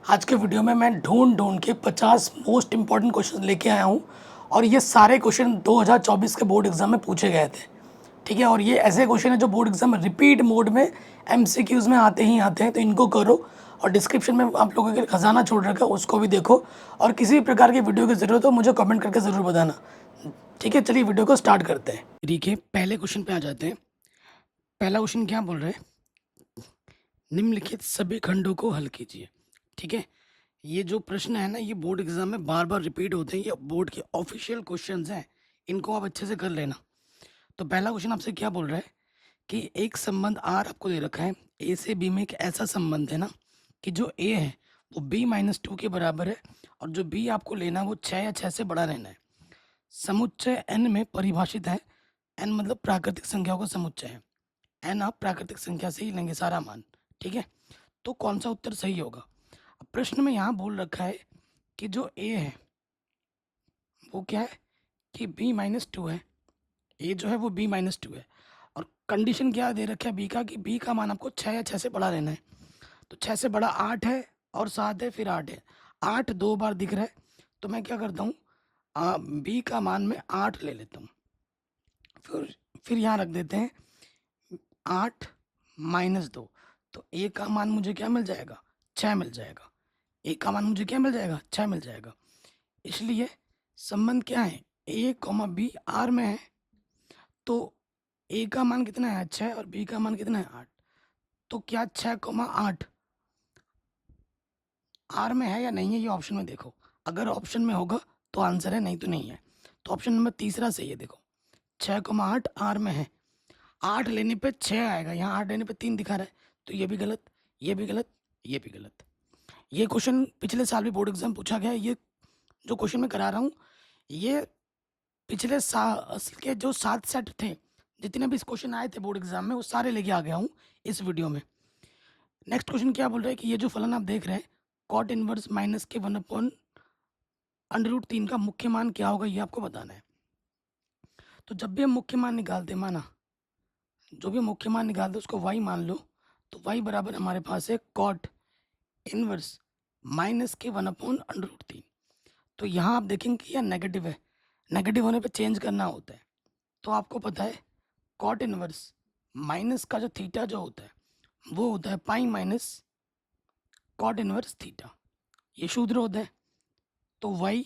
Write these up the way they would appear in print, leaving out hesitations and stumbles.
आज के वीडियो में मैं ढूंढ ढूंढ के 50 मोस्ट इंपॉर्टेंट क्वेश्चन लेके आया हूँ और ये सारे क्वेश्चन 2024 के बोर्ड एग्जाम में पूछे गए थे। ठीक है, और ये ऐसे क्वेश्चन है जो बोर्ड एग्जाम में रिपीट मोड में एमसीक्यूज में आते ही आते हैं, तो इनको करो। और डिस्क्रिप्शन में आप लोगों के खजाना छोड़ रखा है, उसको भी देखो। और किसी भी प्रकार की वीडियो की ज़रूरत हो मुझे कमेंट करके ज़रूर बताना। ठीक है, चलिए वीडियो को स्टार्ट करते हैं। ठीक है, पहले क्वेश्चन पे आ जाते हैं। पहला क्वेश्चन क्या बोल रहे हैं, निम्नलिखित सभी खंडों को हल कीजिए। ठीक है, ये जो प्रश्न है ना, ये बोर्ड एग्जाम में बार बार रिपीट होते हैं, ये बोर्ड के ऑफिशियल क्वेश्चंस हैं, इनको आप अच्छे से कर लेना। तो पहला क्वेश्चन आपसे क्या बोल रहा है कि एक संबंध आर आपको दे रखा है, ए से बी में एक ऐसा संबंध है ना कि जो ए है वो b-2 के बराबर है, और जो बी आपको लेना है वो 6 या 6 से बड़ा रहना है। समुच्चय n में परिभाषित है, n मतलब प्राकृतिक संख्याओं का समुच्चय है, n आप प्राकृतिक संख्या से ही लेंगे सारा मान। ठीक है, तो कौन सा उत्तर सही होगा। अब प्रश्न में यहाँ बोल रखा है कि जो a है वो क्या है कि b-2 है, a जो है वो b-2 है, और कंडीशन क्या दे रखा है b का कि b का मान आपको 6 या 6 से बड़ा लेना है। तो 6 से बड़ा 8 है और 7 है, फिर 8 है, 8 दो बार दिख रहा है, तो मैं क्या करता हूँ b का मान में 8 ले लेता हूँ। फिर यहाँ रख देते हैं 8-2, तो a का मान मुझे क्या मिल जाएगा, 6 मिल जाएगा। a का मान मुझे क्या मिल जाएगा, 6 मिल जाएगा। इसलिए संबंध क्या है, a, b r में है, तो a का मान कितना है 6 और b का मान कितना है 8। तो क्या 6-8 r में है या नहीं है, ये ऑप्शन में देखो। अगर ऑप्शन में होगा तो आंसर है, नहीं तो नहीं है। तो ऑप्शन नंबर तीसरा सही है। देखो 6-8 r में है, 8 लेने पे 6 आएगा, यहाँ 8 लेने पे 3 दिखा रहा है, तो ये भी गलत, ये भी गलत, ये भी गलत। ये क्वेश्चन पिछले साल भी बोर्ड एग्जाम पूछा गया है। ये जो क्वेश्चन मैं करा रहा हूँ, ये पिछले साल के जो 7 सेट थे, जितने भी क्वेश्चन आए थे बोर्ड एग्जाम में, वो सारे लेके आ गया हूँ इस वीडियो में। नेक्स्ट क्वेश्चन क्या बोल रहा है कि ये जो फलन आप देख रहे हैं कॉट इनवर्स माइनस के 1/√3 का मुख्य मान क्या होगा, ये आपको बताना है। तो जब भी हम मुख्य मान निकालते, माना जो भी मुख्य मान निकालते उसको y मान लो, तो y बराबर हमारे पास है कॉट इनवर्स माइनस के 1/√3। तो यहाँ आप देखेंगे कि यह नेगेटिव है, नेगेटिव होने पे चेंज करना होता है। तो आपको पता है कॉट इनवर्स माइनस का जो थीटा जो होता है वो होता है pi minus cot inverse theta, ये सूत्र होता है। तो y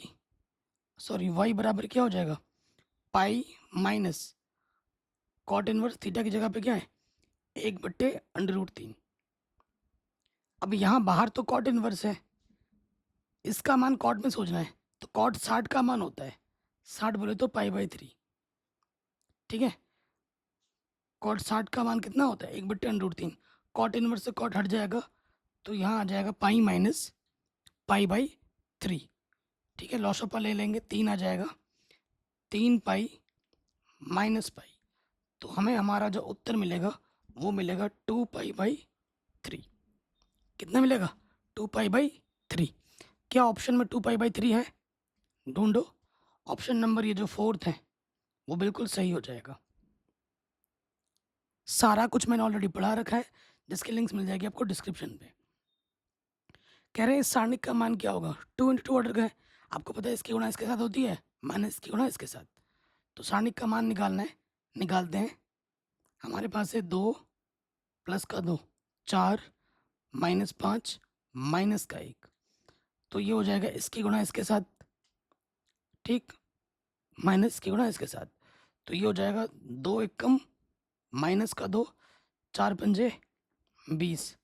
बराबर क्या हो जाएगा, pi minus cot inverse theta की जगह पे क्या है 1/√3। अब यहाँ बाहर तो कॉट इनवर्स है, इसका मान कॉट में सोचना है, तो कॉट 60 का मान होता है, 60 बोले तो पाई/3। ठीक है, कॉट 60 का मान कितना होता है 1/√3। कॉट इनवर्स से कॉट हट जाएगा, तो यहाँ आ जाएगा पाई माइनस पाई/3। ठीक है, लॉस ऑफ ले लेंगे, 3 आ जाएगा, 3 पाई माइनस पाई। तो हमें हमारा जो उत्तर मिलेगा वो मिलेगा 2 पाई/3। कितना मिलेगा, 2 पाई/3। क्या ऑप्शन में 2 पाई/3 है, ढूंढो। ऑप्शन नंबर ये जो 4th है वो बिल्कुल सही हो जाएगा। सारा कुछ मैंने ऑलरेडी पढ़ा रखा है, जिसकी लिंक्स मिल जाएगी आपको डिस्क्रिप्शन पे। कह रहे हैं इस सारणिक का मान क्या होगा, 2 × 2 ऑर्डर का है, आपको पता है इसकी गुणा इसके साथ होती है, माइनस इसकी गुणा इसके साथ। तो सारणिक का मान निकालना है, निकालते हैं। हमारे पास है 2 प्लस का 2 4 -5 माइनस का 1, तो ये हो जाएगा इसकी गुणा इसके साथ, ठीक, माइनस इसकी गुणा इसके साथ, तो ये हो जाएगा 2 एकम माइनस का 2, 4×5 = 20।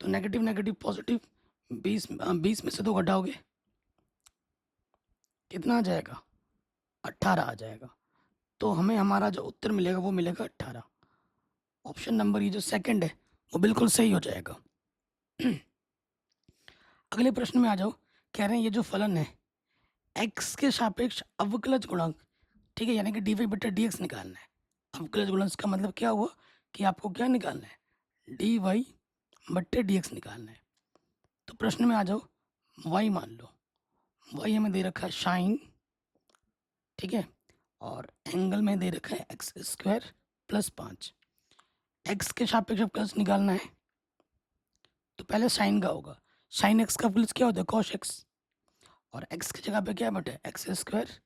तो नेगेटिव नेगेटिव पॉजिटिव, 20 में से 2 घटाओगे कितना आ जाएगा, 18 आ जाएगा। तो हमें हमारा जो उत्तर मिलेगा वो मिलेगा 18। ऑप्शन नंबर ये जो सेकंड है वो बिल्कुल सही हो जाएगा। अगले प्रश्न में आ जाओ। कह रहे हैं ये जो फलन है x के सापेक्ष अवकलज गुणांक, ठीक है, यानी कि dy/dx निकालना है। अवकलज गुणांक का मतलब क्या हुआ कि आपको क्या निकालना है, dy/dx निकालना है। तो प्रश्न में आ जाओ, y मान लो, y हमें दे रखा है साइन, ठीक है, और एंगल में दे रखा है x² + 5। x के सापेक्ष अवकलज निकालना है, तो पहले साइन का होगा, साइन एक्स का प्लस क्या होता है कॉश एक्स, और एक्स की जगह पे क्या है बेटा एक्स स्क्वायर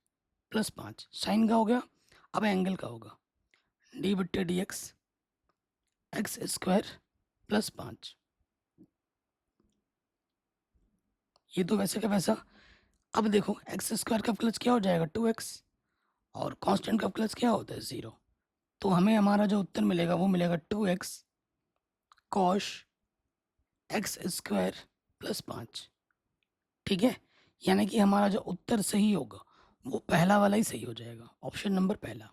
प्लस 5, साइन का हो गया। अब एंगल का होगा डी बट्टे डी एक्स स्क्वायर प्लस 5, ये तो वैसे का वैसा। अब देखो एक्स स्क्वायर का प्लस क्या हो जाएगा 2x, और कांस्टेंट का प्लस क्या होता है 0, तो हमें हमारा जो उत्तर मिलेगा वो मिलेगा 2x cosh x square plus 5। ठीक है, यानी कि हमारा जो उत्तर सही होगा वो पहला वाला ही सही हो जाएगा, ऑप्शन नंबर पहला।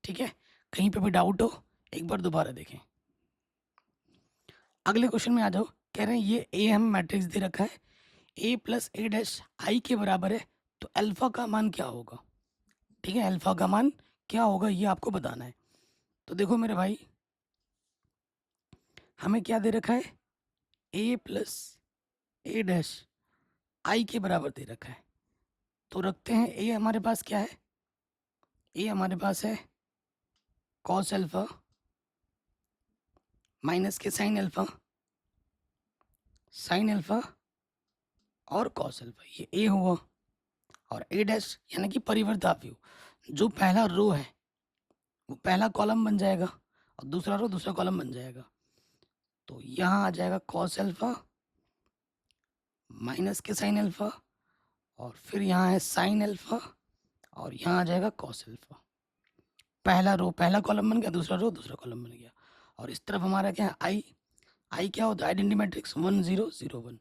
ठीक है, कहीं पे भी डाउट हो एक बार दोबारा देखें। अगले क्वेश्चन में आ जाओ। कह रहे हैं ये ए हम मैट्रिक्स दे रखा है, ए प्लस ए डैश आई के बराबर है, तो अल्फा का मान क्या होगा। ठीक है, अल्फा का मान क्या होगा ये आपको बताना है। तो देखो मेरे भाई, हमें क्या दे रखा है, ए प्लस ए डैश आई के बराबर दे रखा है, तो रखते हैं ए हमारे पास क्या है, ए हमारे पास है कॉस अल्फा माइनस के साइन अल्फा और कॉस अल्फा, ये ए हुआ। और ए डैश यानी कि परिवर्ताव्यू, जो पहला रो है वो पहला कॉलम बन जाएगा और दूसरा रो दूसरा कॉलम बन जाएगा। तो यहाँ आ जाएगा कॉस अल्फा माइनस के साइन अल्फा, और फिर यहाँ है साइन अल्फा, और यहाँ आ जाएगा कॉस अल्फा। पहला रो पहला कॉलम बन गया, दूसरा रो दूसरा कॉलम बन गया। और इस तरफ हमारा क्या है आई क्या होता है आइडेंटिटी मैट्रिक्स 1 0 0 1,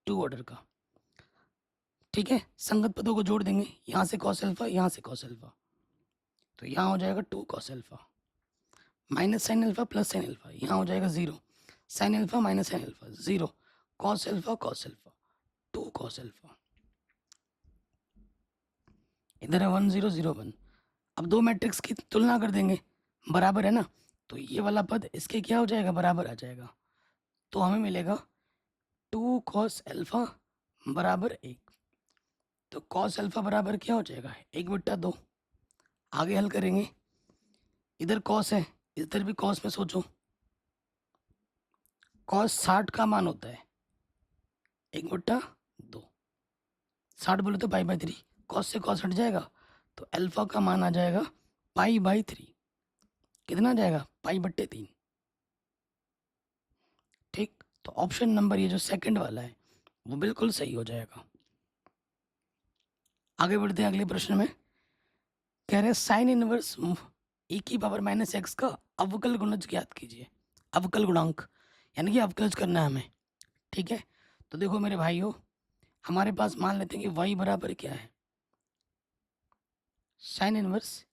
2 ऑर्डर का। ठीक है, संगत पदों को जोड़ देंगे, यहाँ से कॉस अल्फा यहाँ से कॉस अल्फा, तो यहाँ हो जाएगा 2 cos alpha minus sine alpha plus sine alpha, यहाँ हो जाएगा 0 sine alpha minus sine alpha 0 cos alpha 2 cos alpha. इधर है 1 0 0 1। अब दो मैट्रिक्स की तुलना कर देंगे, बराबर है ना, तो ये वाला पद इसके क्या हो जाएगा बराबर आ जाएगा। तो हमें मिलेगा 2 कॉस अल्फा बराबर 1। तो कॉस अल्फा बराबर क्या हो जाएगा 1/2। आगे हल करेंगे, इधर कॉस है इधर भी कॉस में सोचो, कॉस 60 का मान होता है 1/2, 60 बोले तो पाई/3, कॉस से कॉस हट जाएगा, तो अल्फा का मान आ जाएगा पाई/3। कितना आ जाएगा पाई/3। ठीक, तो ऑप्शन नंबर ये जो सेकंड वाला है वो बिल्कुल सही हो जाएगा। आगे बढ़ते हैं अगले प्रश्न में। कह रहे हैं साइन इनवर्स e की पावर माइनस एक्स का अवकल गुणज ज्ञात कीजिए। अवकल गुणांक यानी कि अवकलज करना है हमें। ठीक है, तो देखो मेरे भाइयों, हमारे पास मान लेते हैं कि y बराबर क्या है साइन इनवर्स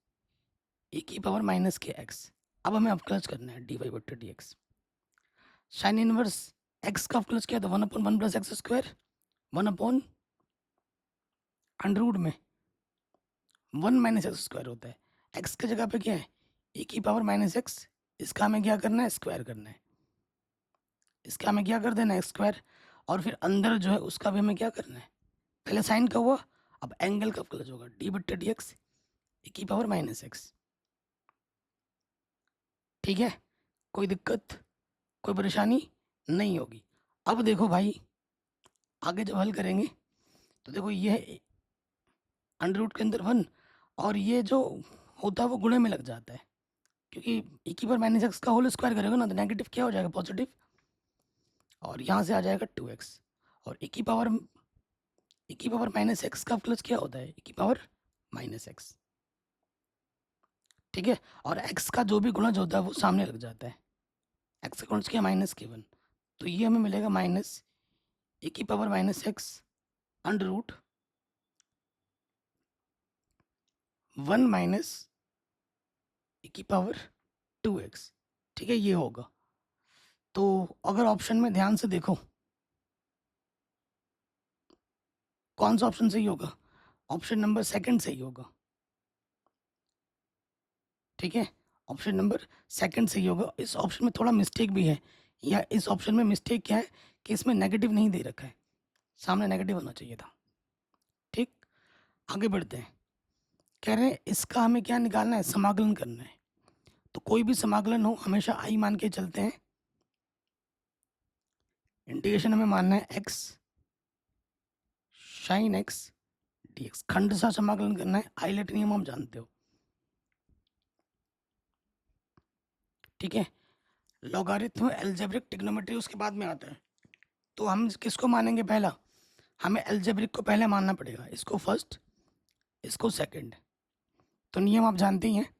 e की पावर माइनस के एक्स। अब हमें अवकलज करना है dy/dx। साइन इनवर्स x का अवकलज क्या था 1/1 प्लस एक्स स्क्वायर 1/√, में 1 माइनस एक्स स्क्वायर होता है। एक्स की जगह पे क्या है e की पावर माइनस एक्स, इसका हमें क्या करना है स्क्वायर करना है, इसका हमें क्या कर देना है स्क्वायर, और फिर अंदर जो है उसका भी हमें क्या करना है, पहले साइन का हुआ अब एंगल का अवकलज होगा d/dx e की पावर माइनस एक्स। ठीक है, कोई दिक्कत कोई परेशानी नहीं होगी। अब देखो भाई, आगे जब हल करेंगे तो देखो ये अंडर रूट के अंदर 1, और ये जो होता है वो गुणे में लग जाता है, क्योंकि e की पावर माइनस एक्स का होल स्क्वायर करेगा ना तो नेगेटिव क्या हो जाएगा पॉजिटिव, और यहाँ से आ जाएगा 2x। और e की पावर माइनस एक्स का प्लस क्या होता है e की पावर माइनस एक्स। ठीक है, और x का जो भी गुणज होता है वो सामने लग जाता है, x का गुणज क्या -k1, तो ये हमें मिलेगा माइनस e की power minus x under root 1 minus e की पावर 2x। ठीक है, ये होगा। तो अगर ऑप्शन में ध्यान से देखो कौन सा ऑप्शन सही होगा, ऑप्शन नंबर सेकंड सही होगा। ठीक है, ऑप्शन नंबर सेकंड सही होगा। इस ऑप्शन में थोड़ा मिस्टेक भी है, या इस ऑप्शन में मिस्टेक क्या है कि इसमें नेगेटिव नहीं दे रखा है, सामने नेगेटिव होना चाहिए था। ठीक, आगे बढ़ते हैं। कह रहे हैं इसका हमें क्या निकालना है समाकलन करना है। तो कोई भी समाकलन हो हमेशा आई मान के चलते हैं, इंटीग्रेशन हमें मानना है x साइन x dx, खंडशः समाकलन करना है, आइलेट नियम हम जानते हो, ठीक है। लॉगरिथम, एल्जेब्रिक, ट्रिग्नोमेट्री उसके बाद में आता है। तो हम किसको मानेंगे? पहला हमें एल्जेब्रिक को पहले मानना पड़ेगा, इसको फर्स्ट, इसको सेकंड। तो नियम आप जानते ही हैं,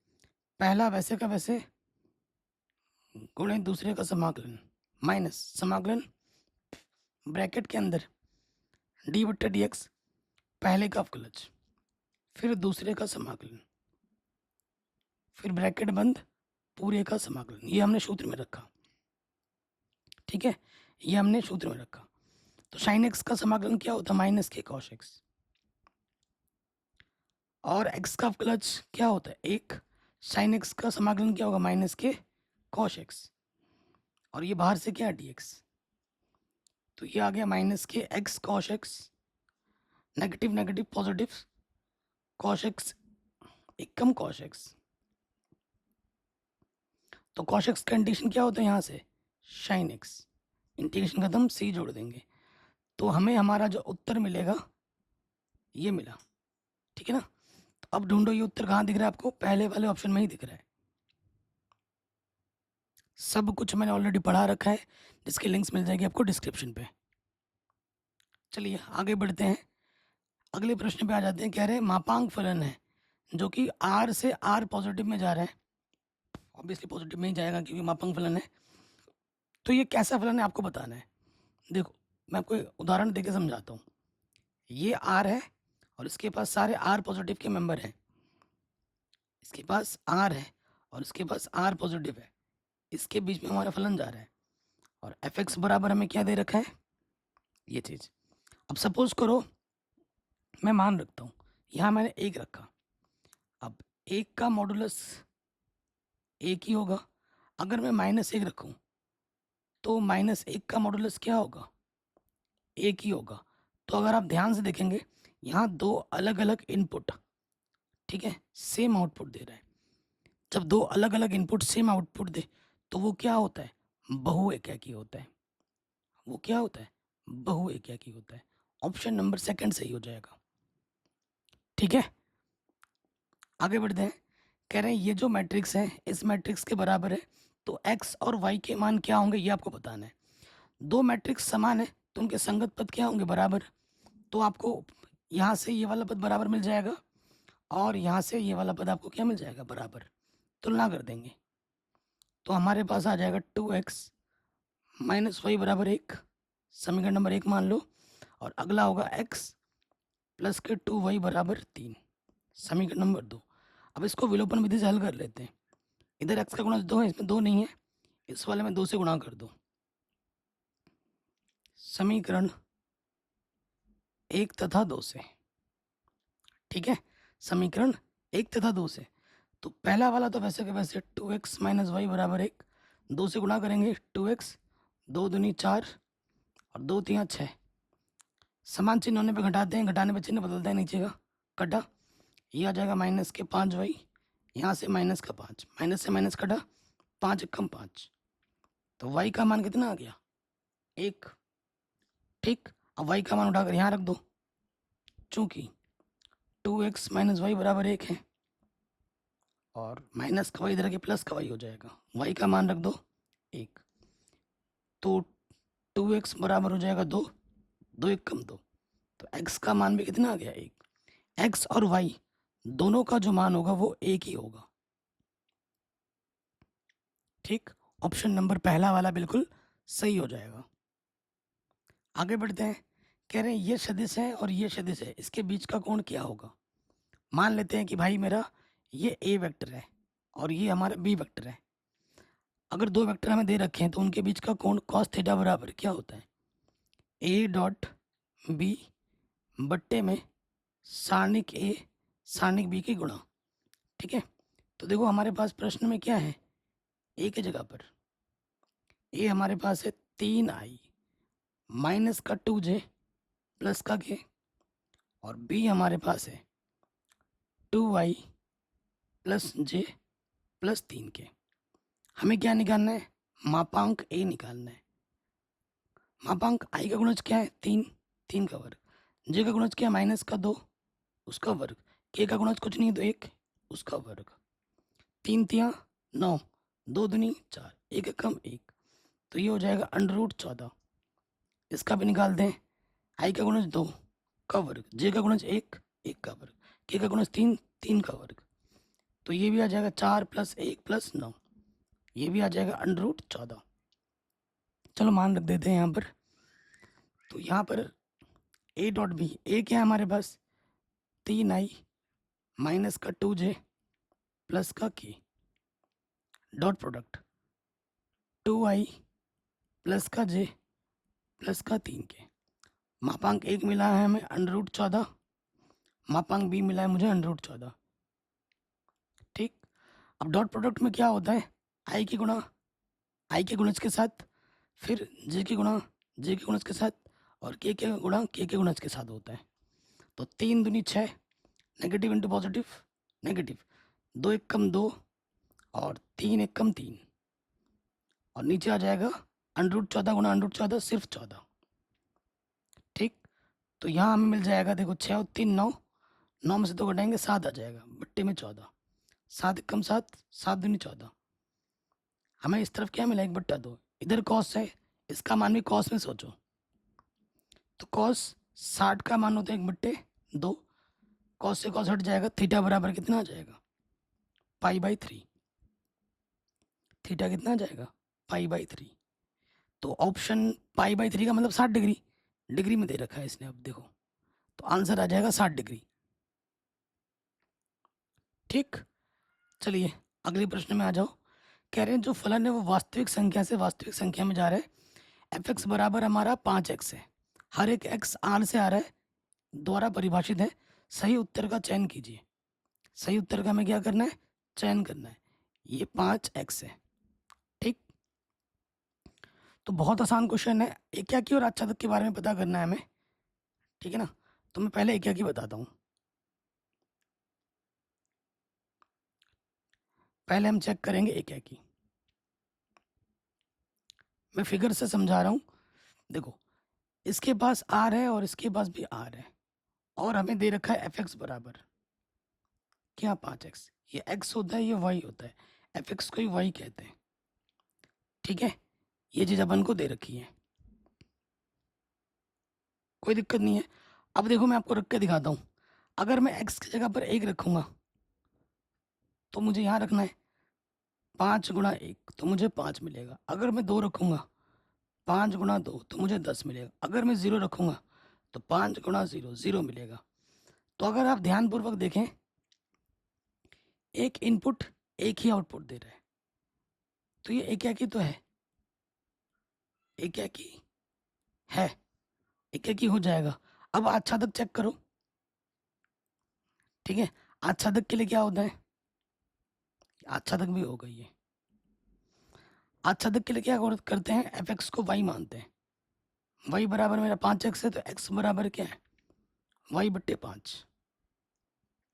पहला वैसे का वैसे गुणे दूसरे का समाकलन माइनस समाकलन ब्रैकेट के अंदर डी बट्टे डी एक्स, पहले का अवकलज, फिर दूसरे का समाकलन, फिर ब्रैकेट बंद, पूरे का समाकलन। ये हमने सूत्र में रखा, ठीक है, ये हमने सूत्र में रखा। तो साइन एक्स का समाकलन क्या होता है? माइनस के कॉस एक्स। और एक्स का अवकलज क्या होता है? एक। साइन एक्स का समाकलन क्या होगा? माइनस के कॉस एक्स। और ये बाहर से क्या है? D x. तो ये आ गया माइनस के x cos x, negative negative positive, cos x एक कम कॉस एक्स। तो कॉस एक्स का इंटीग्रेशन क्या होता है? यहाँ से साइन एक्स, इंटीग्रेशन खत्म, सी जोड़ देंगे। तो हमें हमारा जो उत्तर मिलेगा ये मिला, ठीक है ना। तो अब ढूंढो ये उत्तर कहाँ दिख रहा है आपको? पहले वाले ऑप्शन में ही दिख रहा है। सब कुछ मैंने ऑलरेडी पढ़ा रखा है, जिसकी लिंक्स मिल जाएगी आपको डिस्क्रिप्शन पे। चलिए आगे बढ़ते हैं, अगले प्रश्न पे आ जाते हैं। कह रहे हैं मापांक फलन है जो कि आर से आर पॉजिटिव में जा रहा है, ऑब्वियसली पॉजिटिव में ही जाएगा क्योंकि मापांक फलन है। तो ये कैसा फलन है आपको बताना है। देखो मैं आपको एक उदाहरण देके समझाता हूँ। ये आर है और इसके पास सारे आर पॉजिटिव के मेंबर हैं, इसके पास आर है और इसके पास आर पॉजिटिव है, इसके बीच में हमारा फलन जा रहा है और एफ एक्स बराबर हमें क्या दे रखा है? ये चीज़। अब सपोज करो मैं मान रखता हूँ, यहाँ मैंने एक रखा। अब एक का मॉडुलस एक ही होगा। अगर मैं माइनस एक रखूँ तो माइनस एक का मॉडुलस क्या होगा? एक ही होगा। तो अगर आप ध्यान से देखेंगे यहाँ दो अलग अलग इनपुट, ठीक है, सेम आउटपुट दे रहा है। जब दो अलग अलग इनपुट सेम आउटपुट दे तो वो क्या होता है? बहुएकाकी होता है। वो क्या होता है? बहुएकाकी होता है। ऑप्शन नंबर सेकंड सही हो जाएगा, ठीक है। आगे बढ़ते हैं। कह रहे हैं ये जो मैट्रिक्स है इस मैट्रिक्स के बराबर है, तो x और y के मान क्या होंगे ये आपको बताना है। दो मैट्रिक्स समान है तो उनके संगत पद क्या होंगे? बराबर। तो आपको यहाँ से ये वाला पद बराबर मिल जाएगा और यहाँ से ये वाला पद आपको क्या मिल जाएगा? बराबर। तुलना कर देंगे तो हमारे पास आ जाएगा 2x माइनस वाई बराबर 1, समीकरण नंबर 1 मान लो। और अगला होगा x प्लस के 2y बराबर 3, समीकरण नंबर 2। अब इसको विलोपन विधि से हल कर लेते हैं। इधर x का गुणा 2 है, इसमें 2 नहीं है, इस वाले में 2 से गुणा कर दो। समीकरण 1 तथा 2 से, ठीक है, समीकरण 1 तथा 2 से। तो पहला वाला तो वैसे के वैसे 2x माइनस वाई बराबर 1, 2 से गुणा करेंगे 2x, 2 दूनी 4 और 2 तिया 6। समान चिन्ह होने पे घटाते हैं, घटाने पे चिन्ह बदलता है नीचे का, कटा। ये आ जाएगा माइनस के 5y, यहाँ से माइनस का 5, माइनस से माइनस कटा, 5 कम 5। तो y का मान कितना आ गया? 1, ठीक। अब y का मान उठाकर यहाँ रख दो, चूंकि 2x माइनस वाई बराबर 1 है और माइनस का वाई इधर के प्लस का वाई हो जाएगा। y का मान रख दो 1, तो 2x बराबर हो जाएगा 2, 2 1 कम 2, तो x का मान भी कितना आ गया? 1। x और y दोनों का जो मान होगा वो एक ही होगा, ठीक। ऑप्शन नंबर पहला वाला बिल्कुल सही हो जाएगा। आगे बढ़ते हैं। कह रहे हैं ये सदिश है और ये सदिश है, इसके बीच का कोण क्या होगा? मान लेते हैं कि भाई मेरा ये ए वेक्टर है और ये हमारा बी वेक्टर है। अगर दो वेक्टर हमें दे रखे हैं तो उनके बीच का कोण कॉस थीटा बराबर क्या होता है? ए डॉट बी बट्टे में सारणिक ए सारणिक बी की गुणा, ठीक है। तो देखो हमारे पास प्रश्न में क्या है? ए की जगह पर ए हमारे पास है 3i माइनस का 2j प्लस का के, और बी हमारे पास है 2i plus j plus 3k। हमें क्या निकालना है? मापांक ए निकालना है। मापांक आई का गुणज क्या है 3, 3 का वर्ग, जे का गुणज क्या है -2 उसका वर्ग, के का गुणज कुछ नहीं तो 1 उसका वर्ग, 3 तिया 9, 2 दूनी 4, 1 एकम 1, तो ये हो जाएगा √14। इसका भी निकाल दें, आई का गुणज 2 का वर्ग, जे का गुणज 1 1 का वर्ग, के का गुणज 3 3 का वर्ग, तो ये भी आ जाएगा 4 + 1 + 9, ये भी आ जाएगा √14। चलो मान रख देते हैं यहाँ पर। तो यहाँ पर ए डॉट बी, ए क्या है हमारे पास 3i माइनस का 2j प्लस का के, डॉट प्रोडक्ट 2i प्लस का j प्लस का 3k। मापांक 1 मिला है हमें √14, मापांक बी मिला है मुझे √14। ठीक, अब डॉट प्रोडक्ट में क्या होता है, आई की गुणा आई के गुणज के साथ, फिर जे की गुणा जे के गुणज के साथ, और के गुणा के गुणज के साथ होता है। तो 3 दूनी 6, नेगेटिव इंटू पॉजिटिव नेगेटिव, 2 एकम 2 और 3 एकम 3, और नीचे आ जाएगा √14 गुणा √14 सिर्फ 14। ठीक, तो यहाँ हमें मिल जाएगा, देखो 6 और 3 9, 9 में से 2 घटाएंगे 7 आ जाएगा, बट्टे में 14, 7 एकम 7, 7 दूनी 14। हमें इस तरफ क्या मिला 1/2, इधर कॉस है, इसका मान भी कॉस में सोचो, तो कॉस 60 का मान होता है 1/2, कॉस से कॉस हट जाएगा, थीटा बराबर कितना आ जाएगा π/3, थीटा कितना आ जाएगा π/3। तो ऑप्शन π/3 का मतलब 60 डिग्री, डिग्री में दे रखा है इसने, अब देखो तो आंसर आ जाएगा 60 डिग्री। ठीक, चलिए अगले प्रश्न में आ जाओ। कह रहे हैं जो फलन है वो वास्तविक संख्या से वास्तविक संख्या में जा रहा है, f(x) बराबर हमारा 5x है, हर एक x r से आ रहा है, द्वारा परिभाषित है, सही उत्तर का चयन कीजिए। सही उत्तर का हमें क्या करना है, चयन करना है, ये 5x है। ठीक, तो बहुत आसान क्वेश्चन है, एकाकी और आच्छादक के बारे में पता करना है हमें, ठीक है ना। तो मैं पहले एकाकी बताता हूँ, पहले हम चेक करेंगे एकाकी, मैं फिगर से समझा रहा हूँ। देखो इसके पास r है और इसके पास भी r है, और हमें दे रखा है f(x) बराबर क्या 5x, ये x होता है ये y होता है, f(x) को ही y कहते हैं। ठीक है, ये चीज अपन को दे रखी है, कोई दिक्कत नहीं है। अब देखो मैं आपको रख के दिखाता हूँ, अगर मैं x की जगह पर 1 रखूंगा तो मुझे यहाँ रखना है 5 गुणा 1, तो मुझे 5 मिलेगा। अगर मैं 2 रखूंगा 5 गुणा 2 तो मुझे 10 मिलेगा। अगर मैं 0 रखूंगा तो 5 गुणा 0 0 मिलेगा। तो अगर आप ध्यानपूर्वक देखें, एक इनपुट एक ही आउटपुट दे रहा है, तो ये एकाकी तो है, एकाकी है, एकाकी हो जाएगा। अब आच्छादक चेक करो, ठीक है, आच्छादक के लिए क्या होता है, आच्छादक भी हो गई है। आच्छादक के लिए क्या करते हैं, f(x) को y मानते हैं, y बराबर मेरा 5x है, तो x बराबर क्या है y/5।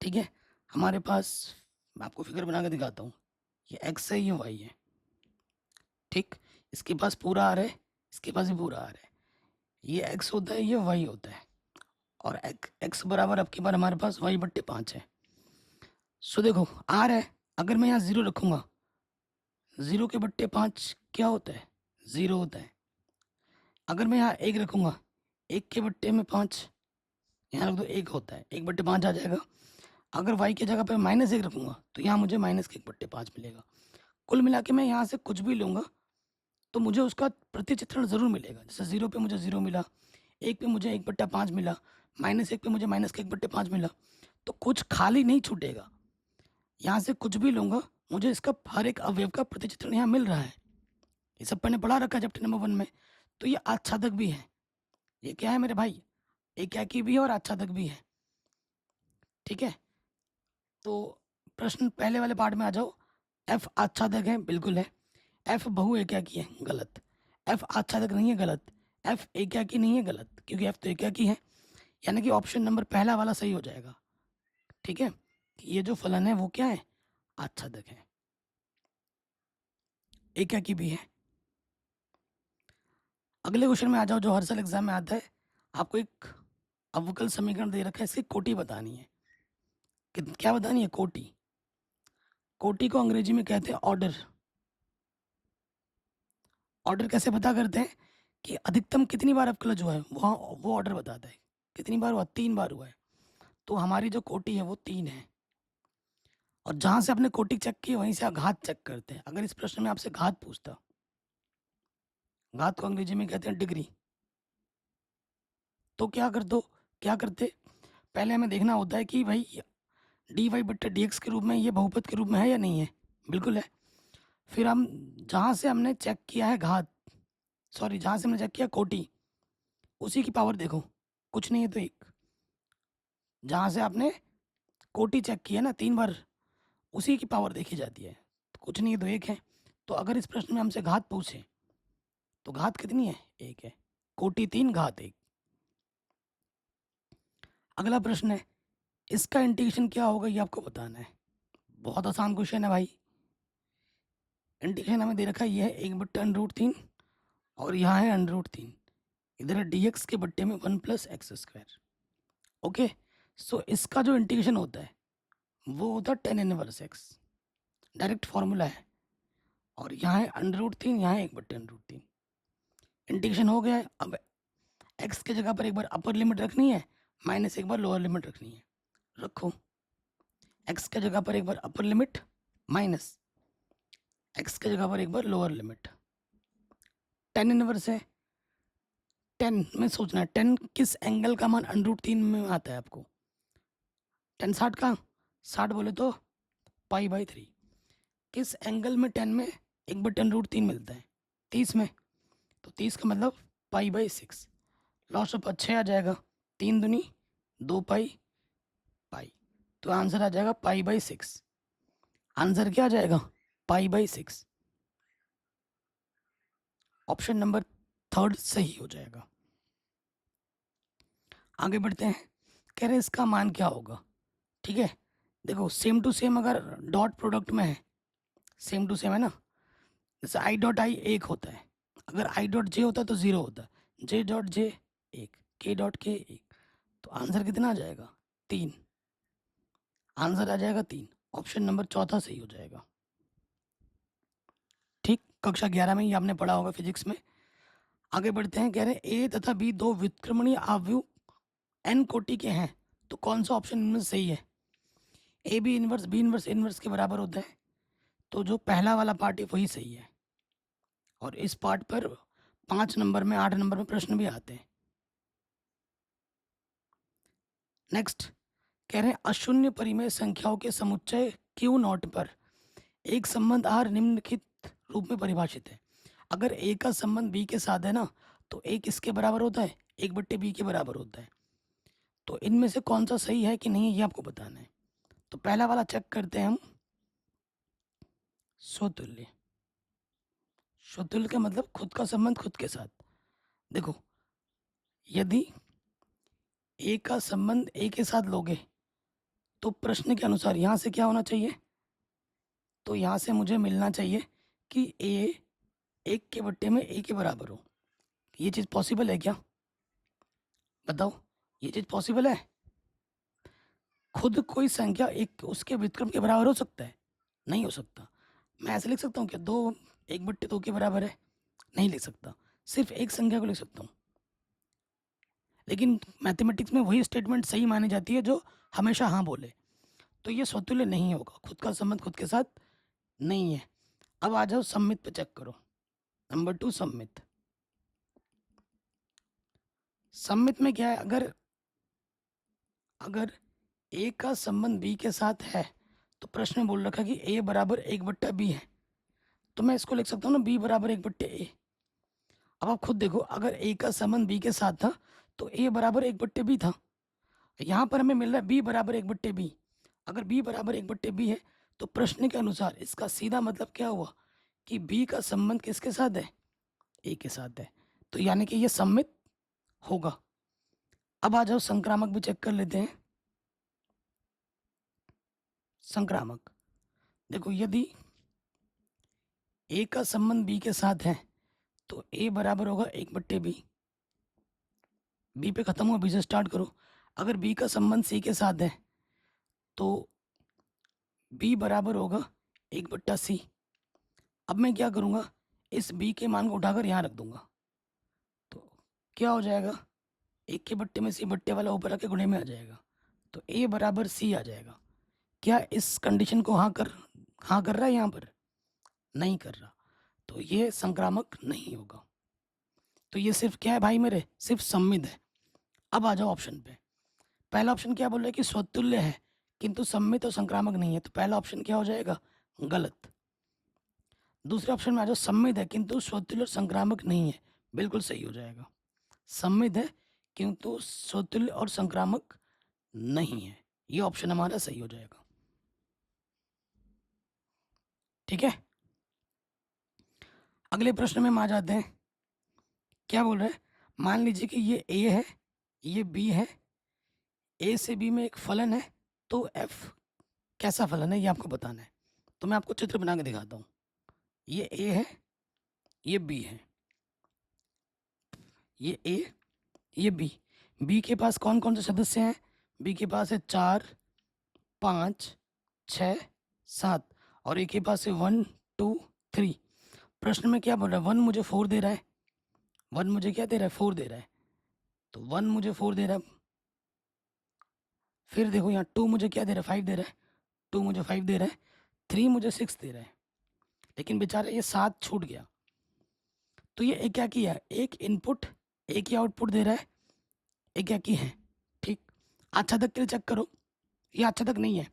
ठीक है, हमारे पास, मैं आपको फिगर बना के दिखाता हूँ, ये x है ये y है। ठीक, इसके पास पूरा आ रहा है, इसके पास भी पूरा आ रहा है, ये x होता है ये y होता है, और x बराबर अब की बार हमारे पास y/5 है। सो देखो r है, अगर मैं यहाँ 0 रखूंगा, 0/5 क्या होता है 0 होता है। अगर मैं यहाँ 1 रखूंगा, 1/5 यहाँ रख दो 1 होता है, 1/5 आ जाएगा। अगर y की जगह पे -1 रखूंगा तो यहाँ मुझे -1/5 मिलेगा। कुल मिला के मैं यहाँ से कुछ भी लूंगा तो मुझे उसका प्रतिचित्रण जरूर मिलेगा। जैसे 0 पे मुझे 0 मिला, 1 पे मुझे 1/5 मिला, -1 पे मुझे -1/5 मिला, तो कुछ खाली नहीं छूटेगा। यहाँ से कुछ भी लूंगा मुझे इसका हर एक अवयव का प्रतिचित्रण यहाँ मिल रहा है। ये सब मैंने पढ़ा रखा है चैप्टर नंबर 1 में। तो ये आच्छादक भी है, ये क्या है मेरे भाई, एकाकी भी है और आच्छादक भी है। ठीक है, तो प्रश्न पहले वाले पार्ट में आ जाओ। एफ आच्छादक है, बिल्कुल है। एफ बहु एकाकी है, गलत। एफ आच्छादक नहीं है, गलत। एफ एकाकी नहीं है, गलत, क्योंकि एफ तो एकाकी है, यानी कि ऑप्शन नंबर पहला वाला सही हो जाएगा। ठीक है, ये जो फलन है वो क्या है, आच्छादक है, एकाकी भी है। अगले क्वेश्चन में आ जाओ, जो हर साल एग्जाम में आता है। आपको एक अवकल समीकरण दे रखा है, इसकी कोटि बतानी है। क्या बतानी है? कोटि। कोटि को अंग्रेजी में कहते हैं ऑर्डर। ऑर्डर कैसे पता करते हैं? कि अधिकतम कितनी बार अवकलज हुआ है, वो ऑर्डर बताता है। कितनी बार हुआ? 3 बार हुआ है। तो हमारी जो कोटि है वो 3 है। और जहां से आपने कोटि चेक की वहीं से आप घात चेक करते हैं। अगर इस प्रश्न में आपसे घात पूछता, घात को अंग्रेजी में कहते हैं डिग्री, तो क्या करते? पहले हमें देखना होता है कि भाई डी वाई बट्टे डी एक्स के रूप में ये बहुपद के रूप में है या नहीं है। बिल्कुल है। फिर हम जहाँ से हमने चेक किया है घात, सॉरी जहाँ से हमने चेक किया कोटि, उसी की पावर देखो, कुछ नहीं है तो 1। जहाँ से आपने कोटि चेक किया ना 3 बार, उसी की पावर देखी जाती है। तो कुछ नहीं है तो 1 है। तो अगर इस प्रश्न में हमसे घात पूछे तो घात कितनी है? 1 है। कोटि 3 घात 1। अगला प्रश्न है, इसका इंटीग्रेशन क्या होगा ये आपको बताना है। बहुत आसान क्वेश्चन है भाई। इंटीग्रेशन हमें दे रखा है, ये है 1/√3 और यहाँ है √3। इधर है dx के बट्टे में 1 + x²। ओके, सो इसका जो इंटीग्रेशन होता है वो होता है tan inverse x। Direct formula है। और यहाँ है √3, यहाँ है 1/√3। इंटीग्रेशन हो गया है। अब x के जगह पर एक बार अपर लिमिट रखनी है, माइनस एक बार लोअर लिमिट रखनी है। रखो। x के जगह पर एक बार अपर लिमिट, माइनस x के जगह पर एक बार लोअर लिमिट। tan इनवर्स है। 10 में सोचना है 10 किस एंगल का मान √3 में आता है आपको। 10 60 का, 60 बोले तो π/3। किस एंगल में 10 में 1/√3 मिलता है? 30 में। तो 30 का मतलब π/6। लॉस ऑफ 6 आ जाएगा। 3 दूनी 2 पाई। तो आंसर आ जाएगा π/6। आंसर क्या आ जाएगा? π/6। ऑप्शन नंबर 3 सही हो जाएगा। आगे बढ़ते हैं। कह रहे हैं इसका मान क्या होगा। ठीक है, देखो सेम टू सेम अगर डॉट प्रोडक्ट में है, सेम टू सेम है ना। जैसे i.i 1 होता है, अगर i.j होता है तो 0 होता है। j.j 1, k.k 1। तो आंसर कितना आ जाएगा? 3। आंसर आ जाएगा 3। ऑप्शन नंबर 4 सही हो जाएगा। ठीक, कक्षा 11 में ही आपने पढ़ा होगा फिजिक्स में। आगे बढ़ते हैं। कह रहे हैं ए तथा बी दो व्युत्क्रमणीय आव्यूह n कोटि के हैं, तो कौन सा ऑप्शन इनमें सही है? A B inverse B inverse inverse के बराबर होता है, तो जो पहला वाला पार्ट है वही सही है। और इस पार्ट पर 5 नंबर में 8 नंबर में प्रश्न भी आते हैं। नेक्स्ट कह रहे हैं अशून्य परिमेय संख्याओं के समुच्चय Q0 पर एक संबंध R निम्नलिखित रूप में परिभाषित है। अगर A का संबंध B के साथ है ना, तो A किसके बराबर होता है? 1/B के बराबर होता है। तो इनमें से कौन सा सही है कि नहीं ये आपको बताना है। तो पहला वाला चेक करते हैं हम, स्वतुल्य। स्वतुल्य का मतलब खुद का संबंध खुद के साथ। देखो, यदि ए का संबंध ए के साथ लोगे तो प्रश्न के अनुसार यहाँ से क्या होना चाहिए? तो यहाँ से मुझे मिलना चाहिए कि ए 1 के बट्टे में ए के बराबर हो। ये चीज़ पॉसिबल है क्या? बताओ, ये चीज़ पॉसिबल है? खुद कोई संख्या एक उसके व्युत्क्रम के बराबर हो सकता है? नहीं हो सकता। मैं ऐसे लिख सकता हूँ क्या 2 1/2 के बराबर है? नहीं लिख सकता। सिर्फ एक संख्या को लिख सकता हूँ। लेकिन मैथमेटिक्स में वही स्टेटमेंट सही मानी जाती है जो हमेशा हाँ बोले। तो ये स्वतुल्य नहीं होगा, खुद का संबंध खुद के साथ नहीं है। अब आ जाओ सम्मित पे चेक करो। नंबर 2 सम्मित। सम्मित में क्या है? अगर ए का संबंध बी के साथ है तो प्रश्न में बोल रखा कि ए बराबर 1/b है, तो मैं इसको लिख सकता हूँ ना b बराबर 1/a। अब आप खुद देखो, अगर ए का संबंध बी के साथ था तो ए बराबर 1/b था। यहाँ पर हमें मिल रहा है b बराबर 1/b। अगर b बराबर 1/b है तो प्रश्न के अनुसार इसका सीधा मतलब क्या हुआ कि b का संबंध किसके साथ है? ए के साथ है। तो यानी कि ये सम्मित होगा। अब आ जाओ संक्रामक भी चेक कर लेते हैं। संक्रामक, देखो यदि ए का संबंध बी के साथ है तो ए बराबर होगा 1/b। बी पे ख़त्म हुआ, बी से स्टार्ट करो। अगर बी का संबंध सी के साथ है तो बी बराबर होगा 1/c। अब मैं क्या करूँगा, इस बी के मान को उठाकर यहाँ रख दूंगा। तो क्या हो जाएगा, 1 के बट्टे में सी बट्टे वाला ऊपर आके गुणे में आ जाएगा। तो ए बराबर सी आ जाएगा। क्या इस कंडीशन को हाँ कर रहा है यहाँ पर? नहीं कर रहा, तो ये संक्रामक नहीं होगा। तो ये सिर्फ क्या है भाई मेरे, सिर्फ सम्मित है। अब आ जाओ ऑप्शन पे। पहला ऑप्शन क्या बोल रहा है कि स्वतुल्य है किंतु सम्मित और संक्रामक नहीं है, तो पहला ऑप्शन क्या हो जाएगा, गलत। दूसरे ऑप्शन में आ जाओ, सम्मित है किंतु स्वतुल्य और संक्रामक नहीं है, बिल्कुल सही हो जाएगा। सम्मित है किंतु स्वतुल्य और संक्रामक नहीं है, ये ऑप्शन हमारा सही हो जाएगा। ठीक है, अगले प्रश्न में हम आ जाते हैं। क्या बोल रहे हैं, मान लीजिए कि ये ए है, ये बी है, ए से बी में एक फलन है, तो एफ कैसा फलन है ये आपको बताना है। तो मैं आपको चित्र बना के दिखाता हूँ। ये ए है, ये बी है, ये ए, ये बी। बी के पास कौन कौन से सदस्य हैं, बी के पास है 4, 5, 6, 7, और ए के पास है 1, 2, 3। प्रश्न में क्या बोल रहा है, 1 मुझे 4 दे रहा है, 1 मुझे क्या दे रहा है, 4 दे रहा है। तो 1 मुझे 4 दे रहा है। फिर देखो यहाँ 2 मुझे क्या दे रहा है, 5 दे रहा है, 2 मुझे 5 दे रहा है, 3 मुझे 6 दे रहा है। लेकिन बेचारा ये 7 छूट गया। तो ये एक क्या किया, एक इनपुट एक ही आउटपुट दे रहा है, एक क्या की है। ठीक, अच्छा तक के लिए चेक करो, ये अच्छा तक नहीं है,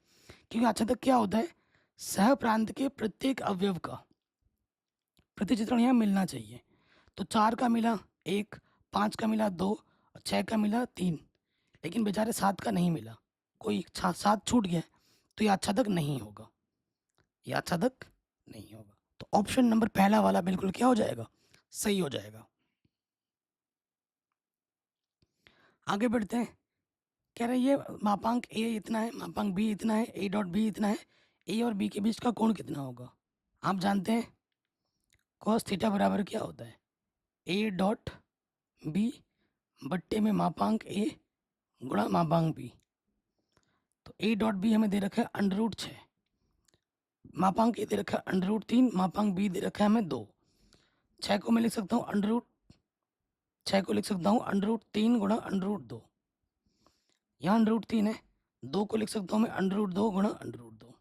क्योंकि अच्छा तक क्या होता है, सह प्रांत के प्रत्येक अवयव का प्रतिचित्रण यहाँ मिलना चाहिए। तो 4 का मिला 1, 5 का मिला 2, 6 का मिला 3, लेकिन बेचारे 7 का नहीं मिला, कोई 7 छूट गया। तो ये अच्छा तक नहीं होगा, ये अच्छा तक नहीं होगा। तो ऑप्शन नंबर पहला वाला बिल्कुल क्या हो जाएगा, सही हो जाएगा। आगे बढ़ते हैं। कह रहे हैं ये मापांक ए इतना है, मापांक बी इतना है, ए डॉट बी इतना है, ए और बी के बीच का कोण कितना होगा। आप जानते हैं कॉस थीटा बराबर क्या होता है, ए डॉट बी बट्टे में मापांक ए गुणा मापांक बी। तो ए डॉट बी हमें दे रखा है √6, मापांक ए दे रखा है √3, मापांक बी दे रखा है हमें 2। 6 को मैं लिख सकता हूँ √6 को लिख सकता हूँ √3 गुणा √2। यहाँ √3 है, 2 को लिख सकता हूँ मैं √2 गुणा √2।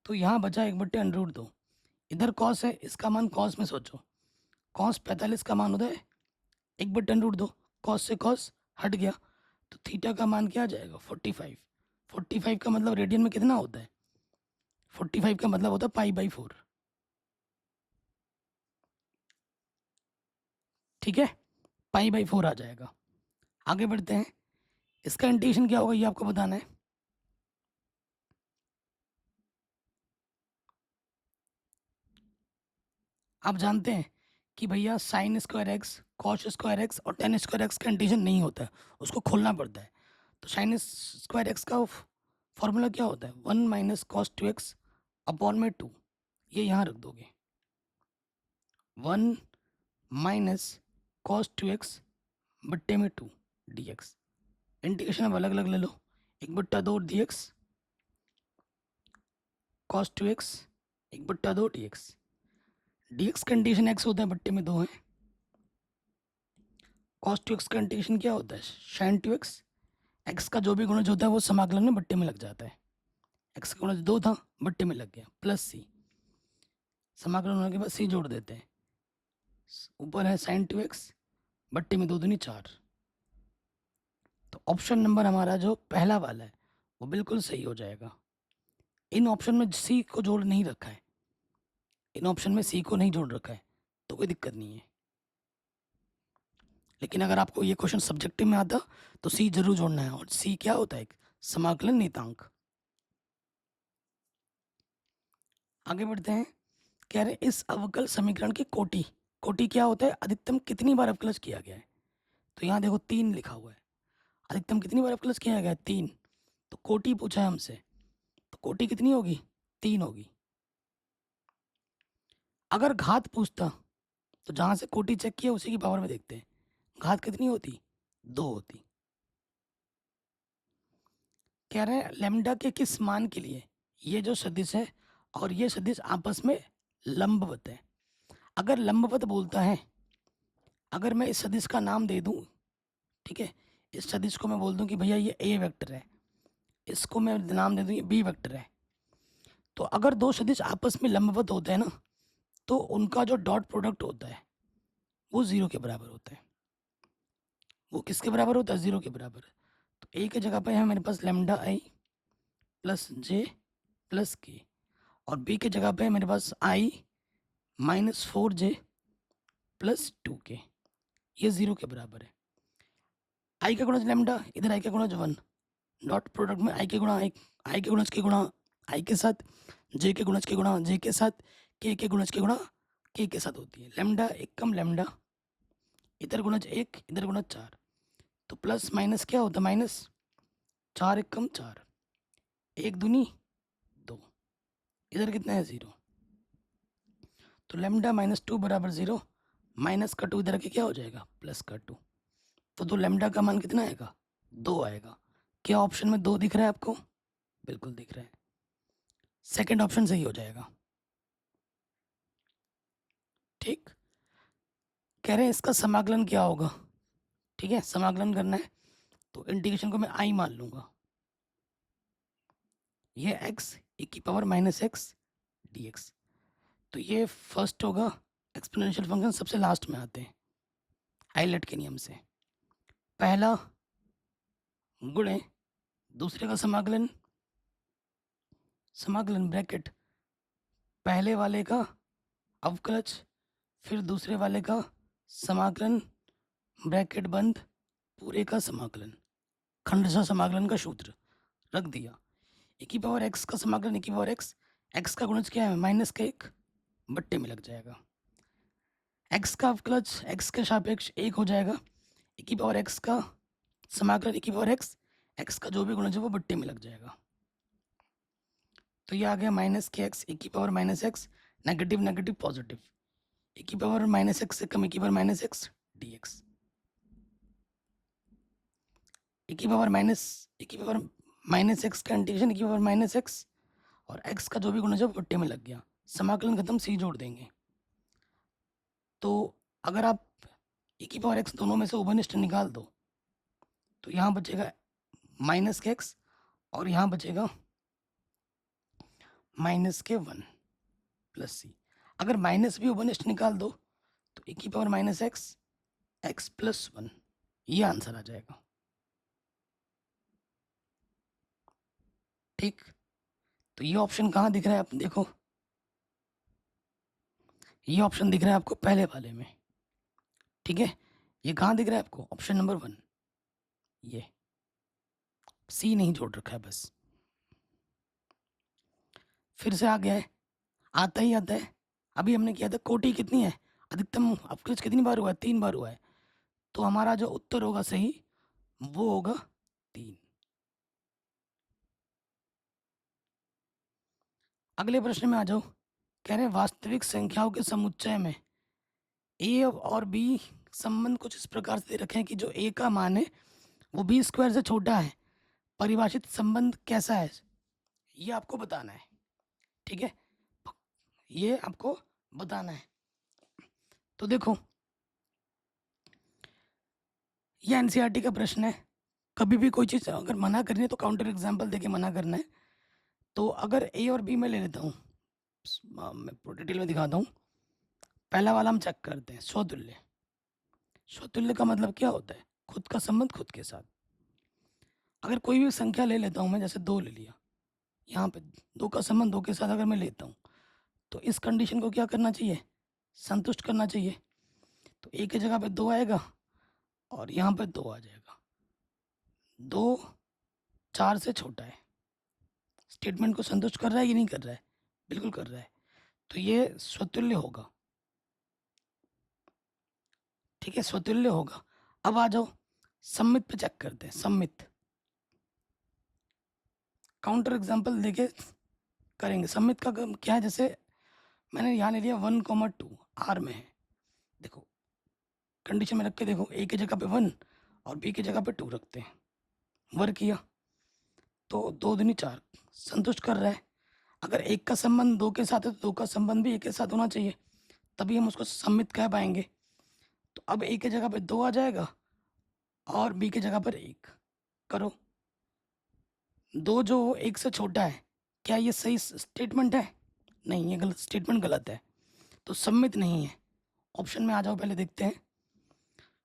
तो यहाँ बचा 1/√2। इधर कॉस है, इसका मान कॉस में सोचो, कॉस 45 का मान होता है 1/√2, कॉस से कॉस हट गया, तो थीटा का मान क्या आ जाएगा, 45। 45 का मतलब रेडियन में कितना होता है, 45 का मतलब होता है π/4। ठीक है, π/4 आ जाएगा। आगे बढ़ते हैं, इसका इंटीग्रेशन क्या होगा ये आपको बताना है। आप जानते हैं कि भैया sine square x, cos square x और टेन स्क्वायर एक्स का इंटीग्रेशन नहीं होता है, उसको खोलना पड़ता है। तो साइन स्क्वायर एक्स का फॉर्मूला क्या होता है, 1 - cos2x अपॉन में 2। ये यहाँ रख दोगे, 1 - cos2x बट्टे में 2 dx। इंटीग्रेशन अब अलग अलग ले लो, 1/2 dx cos2x 1/2 dx। dx का इंटीग्रेशन x होता है, बट्टे में 2 है। cos2x का इंटीग्रेशन क्या होता है, sin2x। x का जो भी गुणज होता है वो समाकलन में बट्टे में लग जाता है। x का गुणज 2 था, बट्टे में लग गया, प्लस c, समाकलन होने के बाद c जोड़ देते हैं। ऊपर है sin2x बट्टे में 2 दूनी 4। तो ऑप्शन नंबर हमारा जो पहला वाला है वो बिल्कुल सही हो जाएगा। इन ऑप्शन में सी को जोड़ नहीं रखा है, इन ऑप्शन में सी को नहीं जोड़ रखा है, तो कोई दिक्कत नहीं है। लेकिन अगर आपको ये क्वेश्चन सब्जेक्टिव में आता तो सी जरूर जोड़ना है, और सी क्या होता है, एक समाकलन नियतांक। आगे बढ़ते हैं, कह रहे इस अवकल समीकरण की कोटि, कोटि क्या होता है, अधिकतम कितनी बार अवकलज किया गया है। तो यहाँ देखो 3 लिखा हुआ है, अधिकतम कितनी बार अवकलज किया गया है, 3। तो कोटि पूछा है हमसे, तो कोटि कितनी होगी, 3 होगी। अगर घात पूछता तो जहाँ से कोटि चेक किया उसी की पावर में देखते हैं, घात कितनी होती, 2 होती। कह रहे हैं लैम्डा के किस मान के लिए ये जो सदिश है और ये सदिश आपस में लंबवत है। अगर लंबवत बोलता है, अगर मैं इस सदिश का नाम दे दूं, ठीक है, इस सदिश को मैं बोल दूं कि भैया ये ए वेक्टर है, इसको मैं नाम दे दूं ये बी वेक्टर है, तो अगर दो सदिश आपस में लंबवत होते हैं ना, तो उनका जो डॉट प्रोडक्ट होता है वो 0 के बराबर होता है। वो किसके बराबर होता है, 0 के बराबर। तो ए की जगह पे है मेरे पास लैम्डा आई प्लस जे प्लस के, और बी की जगह पे है मेरे पास आई -4j प्लस 2k, ये 0 के बराबर है। आई का गुणज लैम्डा, इधर आई का गुणज 1, डॉट प्रोडक्ट में आई के गुणा आई के गुणज के गुणा आई के साथ, जे के गुणज के गुणा जे के साथ, के गुणज के गुणा के साथ होती है। लैम्डा एक कम लैम्डा, इधर गुणज 1 इधर गुणज 4, तो प्लस माइनस क्या होता है, माइनस, 4 एक कम 4, 1 दूनी 2, इधर कितना है 0, तो लैम्डा -2 बराबर 0, माइनस का 2 इधर के क्या हो जाएगा, प्लस का 2, तो लैम्डा का मान कितना आएगा, 2 आएगा। क्या ऑप्शन में 2 दिख रहा है आपको, बिल्कुल दिख रहा है, सेकंड ऑप्शन सही हो जाएगा। ठीक, कह रहे हैं इसका समाकलन क्या होगा, ठीक है, समाकलन करना है तो इंटीग्रेशन को मैं आई मान लूंगा, ये x e⁻⁻x dx, तो ये फर्स्ट होगा, एक्सपोनेंशियल फंक्शन सबसे लास्ट में आते हैं हाईलाइट के नियम से, पहला गुणे दूसरे का समाकलन, समाकलन ब्रैकेट पहले वाले का अवकलज फिर दूसरे वाले का समाकलन ब्रैकेट बंद पूरे का समाकलन, खंडशः समाकलन का सूत्र रख दिया। e⁻x का समाकलन e⁻x, x का गुणज क्या है, माइनस का 1 बट्टे में लग जाएगा, x का अवकलज x के सापेक्ष 1 हो जाएगा, e⁻x का समाकलन e⁻x, x का जो भी गुणज है वो बट्टे में लग जाएगा, तो ये आ गया -kx e⁻−x, negative negative positive, e⁻−x से कम e⁻−x dx, e⁻−x का इंटीग्रेशन e⁻−x और x का जो भी गुणज है वो बट्टे में लग गया, समाकलन खत्म, सी जोड़ देंगे, तो अगर आप e⁻x दोनों में से उभयनिष्ठ निकाल दो तो यहाँ बचेगा -x और यहाँ बचेगा -1 प्लस सी, अगर माइनस भी उभयनिष्ठ निकाल दो तो e⁻−x x प्लस 1, ये आंसर आ जाएगा। ठीक, तो ये ऑप्शन कहाँ दिख रहा है, आप देखो, ये ऑप्शन दिख रहा है आपको पहले वाले में, ठीक है, ये कहाँ दिख रहा है आपको, ऑप्शन नंबर 1, ये सी नहीं जोड़ रखा है बस। फिर से आ गया है, आता ही आता है, अभी हमने किया था कोटि कितनी है, अधिकतम अवकलज कितनी बार हुआ है, 3 बार हुआ है, तो हमारा जो उत्तर होगा सही वो होगा 3। अगले प्रश्न में आ जाओ, कह रहे हैं वास्तविक संख्याओं के समुच्चय में ए और बी संबंध कुछ इस प्रकार से दे रखे हैं कि जो ए का मान है वो बी स्क्वायर से छोटा है, परिभाषित संबंध कैसा है ये आपको बताना है, ठीक है, ये आपको बताना है। तो देखो ये एनसीईआरटी का प्रश्न है, कभी भी कोई चीज़ अगर मना करनी है तो काउंटर एग्जाम्पल देके मना करना है। तो अगर ए और बी में ले लेता हूँ, मैं डिटेल में दिखाता हूँ, पहला वाला हम चेक करते हैं, स्वतुल्य। स्वतुल्य का मतलब क्या होता है, खुद का संबंध खुद के साथ। अगर कोई भी संख्या ले लेता हूँ मैं, जैसे 2 ले लिया, यहाँ पे 2 का संबंध 2 के साथ अगर मैं लेता हूँ तो इस कंडीशन को क्या करना चाहिए, संतुष्ट करना चाहिए, तो ए की जगह पे 2 आएगा और यहाँ पे 2 आ जाएगा, 2 4 से छोटा है, स्टेटमेंट को संतुष्ट कर रहा है कि नहीं कर रहा है, बिल्कुल कर रहा है, तो ये स्वतुल्य होगा, ठीक है, स्वतुल्य होगा। अब आ जाओ सम्मित पे चेक करते हैं, सम्मित काउंटर एग्जाम्पल देके करेंगे। सम्मित का क्या है, जैसे मैंने यहाँ ले लिया 1,2 आर में है। देखो कंडीशन में रख के देखो, ए की जगह पे 1 और बी की जगह पे 2 रखते हैं, वर्क किया तो 2 दूनी 4 संतुष्ट कर रहा है। अगर एक का संबंध 2 के साथ है तो 2 का संबंध भी एक के साथ होना चाहिए, तभी हम उसको सम्मित कह पाएंगे। तो अब ए की जगह पे 2 आ जाएगा और बी की जगह पर 1 करो। 2 जो 1 से छोटा है, क्या ये सही स्टेटमेंट है? नहीं, ये गलत स्टेटमेंट, गलत है, तो सम्मित नहीं है। ऑप्शन में आ जाओ, पहले देखते हैं।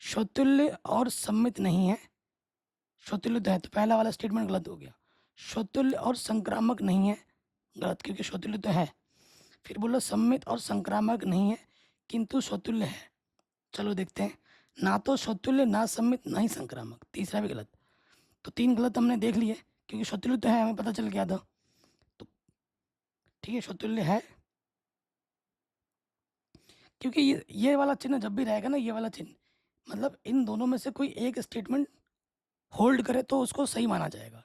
स्वतुल्य और सम्मित नहीं है। स्वतुल्य तो है, तो पहला वाला स्टेटमेंट गलत हो गया। स्वतुल्य और संक्रामक नहीं है, गलत, क्योंकि स्वतुल्य तो है। फिर बोलो सम्मित और संक्रामक नहीं है किंतु स्वतुल्य है। चलो देखते हैं, ना तो स्वतुल्य, ना सम्मित, ना ही संक्रामक, तीसरा भी गलत। तो 3 गलत हमने देख लिए, क्योंकि स्वतुल्य तो है, हमें पता चल गया था। तो ठीक है, स्वतुल्य है, क्योंकि ये वाला चिन्ह जब भी रहेगा ना, ये वाला चिन्ह, मतलब इन दोनों में से कोई एक स्टेटमेंट होल्ड करे तो उसको सही माना जाएगा,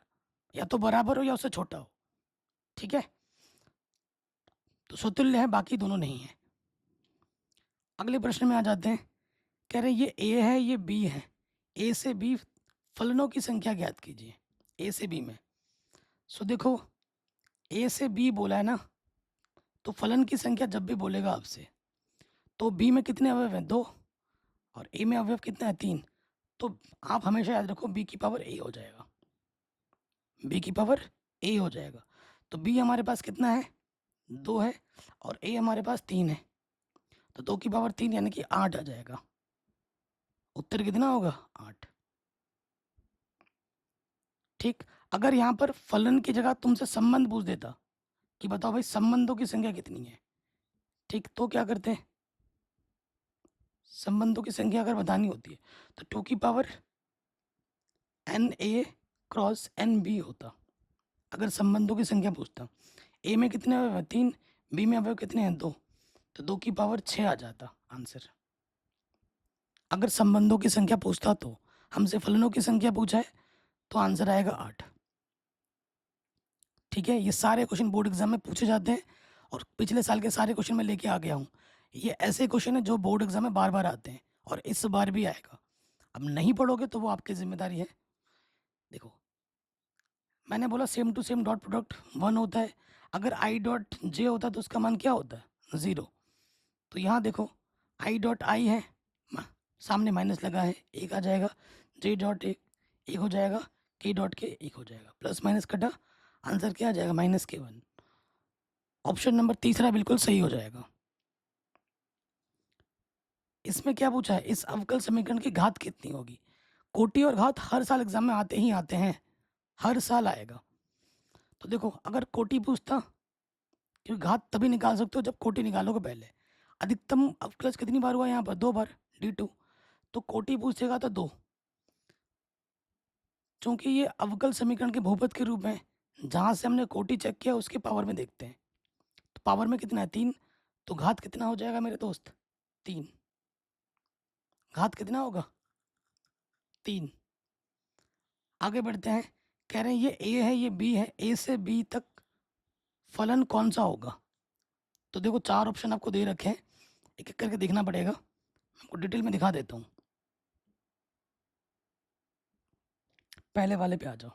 या तो बराबर हो या उससे छोटा हो। ठीक है, तो स्वतुल्य है, बाकी दोनों नहीं है। अगले प्रश्न में आ जाते हैं। कह रहे ये ए है, ये बी है, ए से बी फलनों की संख्या ज्ञात कीजिए। ए से बी में, सो देखो ए से बी बोला है ना, तो फलन की संख्या जब भी बोलेगा आपसे, तो बी में कितने अवयव हैं? 2, और ए में अवयव कितना है? 3। तो आप हमेशा याद रखो बी की पावर ए हो जाएगा, बी की पावर ए हो जाएगा। तो बी हमारे पास कितना है? 2 है, और ए हमारे पास 3 है, तो 2 की पावर 3 यानी कि 8 आ जाएगा। उत्तर कितना होगा? 8। ठीक, अगर यहाँ पर फलन की जगह तुमसे संबंध पूछ देता कि बताओ भाई संबंधों की संख्या कितनी है, ठीक, तो क्या करते हैं? संबंधों की संख्या अगर बतानी होती है तो 2 की power N A cross N B होता। अगर संबंधों की संख्या पूछता, ए में कितने अवयव है? 3, बी में अवयव कितने हैं? 2, तो 2 की पावर 6 आ जाता आंसर। अगर संबंधों की संख्या पूछता तो, हमसे फलनों की संख्या पूछा है तो आंसर आएगा 8। ठीक है, ये सारे क्वेश्चन बोर्ड एग्जाम में पूछे जाते हैं, और पिछले साल के सारे क्वेश्चन मैं लेके आ गया हूँ। ये ऐसे क्वेश्चन है जो बोर्ड एग्जाम में बार बार आते हैं, और इस बार भी आएगा। अब नहीं पढ़ोगे तो वो आपकी जिम्मेदारी है। देखो मैंने बोला same to same dot product 1 होता है, अगर आई डॉट जे होता है तो उसका मान क्या होता है? 0। तो यहाँ देखो आई डॉट आई है, सामने माइनस लगा है, 1 आ जाएगा। जे डॉट एक हो जाएगा, के डॉट के 1 हो जाएगा, प्लस माइनस कटा, आंसर क्या आ जाएगा? -k1। ऑप्शन नंबर तीसरा बिल्कुल सही हो जाएगा। इसमें क्या पूछा है? इस अवकल समीकरण की घात कितनी होगी? कोटि और घात हर साल एग्जाम में आते ही आते हैं, हर साल आएगा। तो देखो अगर कोटि पूछता, क्योंकि घात तभी निकाल सकते हो जब कोटि निकालोगे पहले। अधिकतम अवकलज कितनी बार हुआ यहाँ पर? 2 बार, d2। तो कोटि पूछेगा तो 2, क्योंकि ये अवकल समीकरण के बहुपद के रूप में, जहाँ से हमने कोटि चेक किया उसके पावर में देखते हैं। तो पावर में कितना है? 3। तो घात कितना हो जाएगा मेरे दोस्त? 3। घात कितना होगा? 3। आगे बढ़ते हैं। कह रहे हैं ये ए है, ये बी है, ए से बी तक फलन कौन सा होगा? तो देखो 4 ऑप्शन आपको दे रखे हैं, एक एक करके देखना पड़ेगा। आपको डिटेल में दिखा देता हूँ। पहले वाले पे आ जाओ।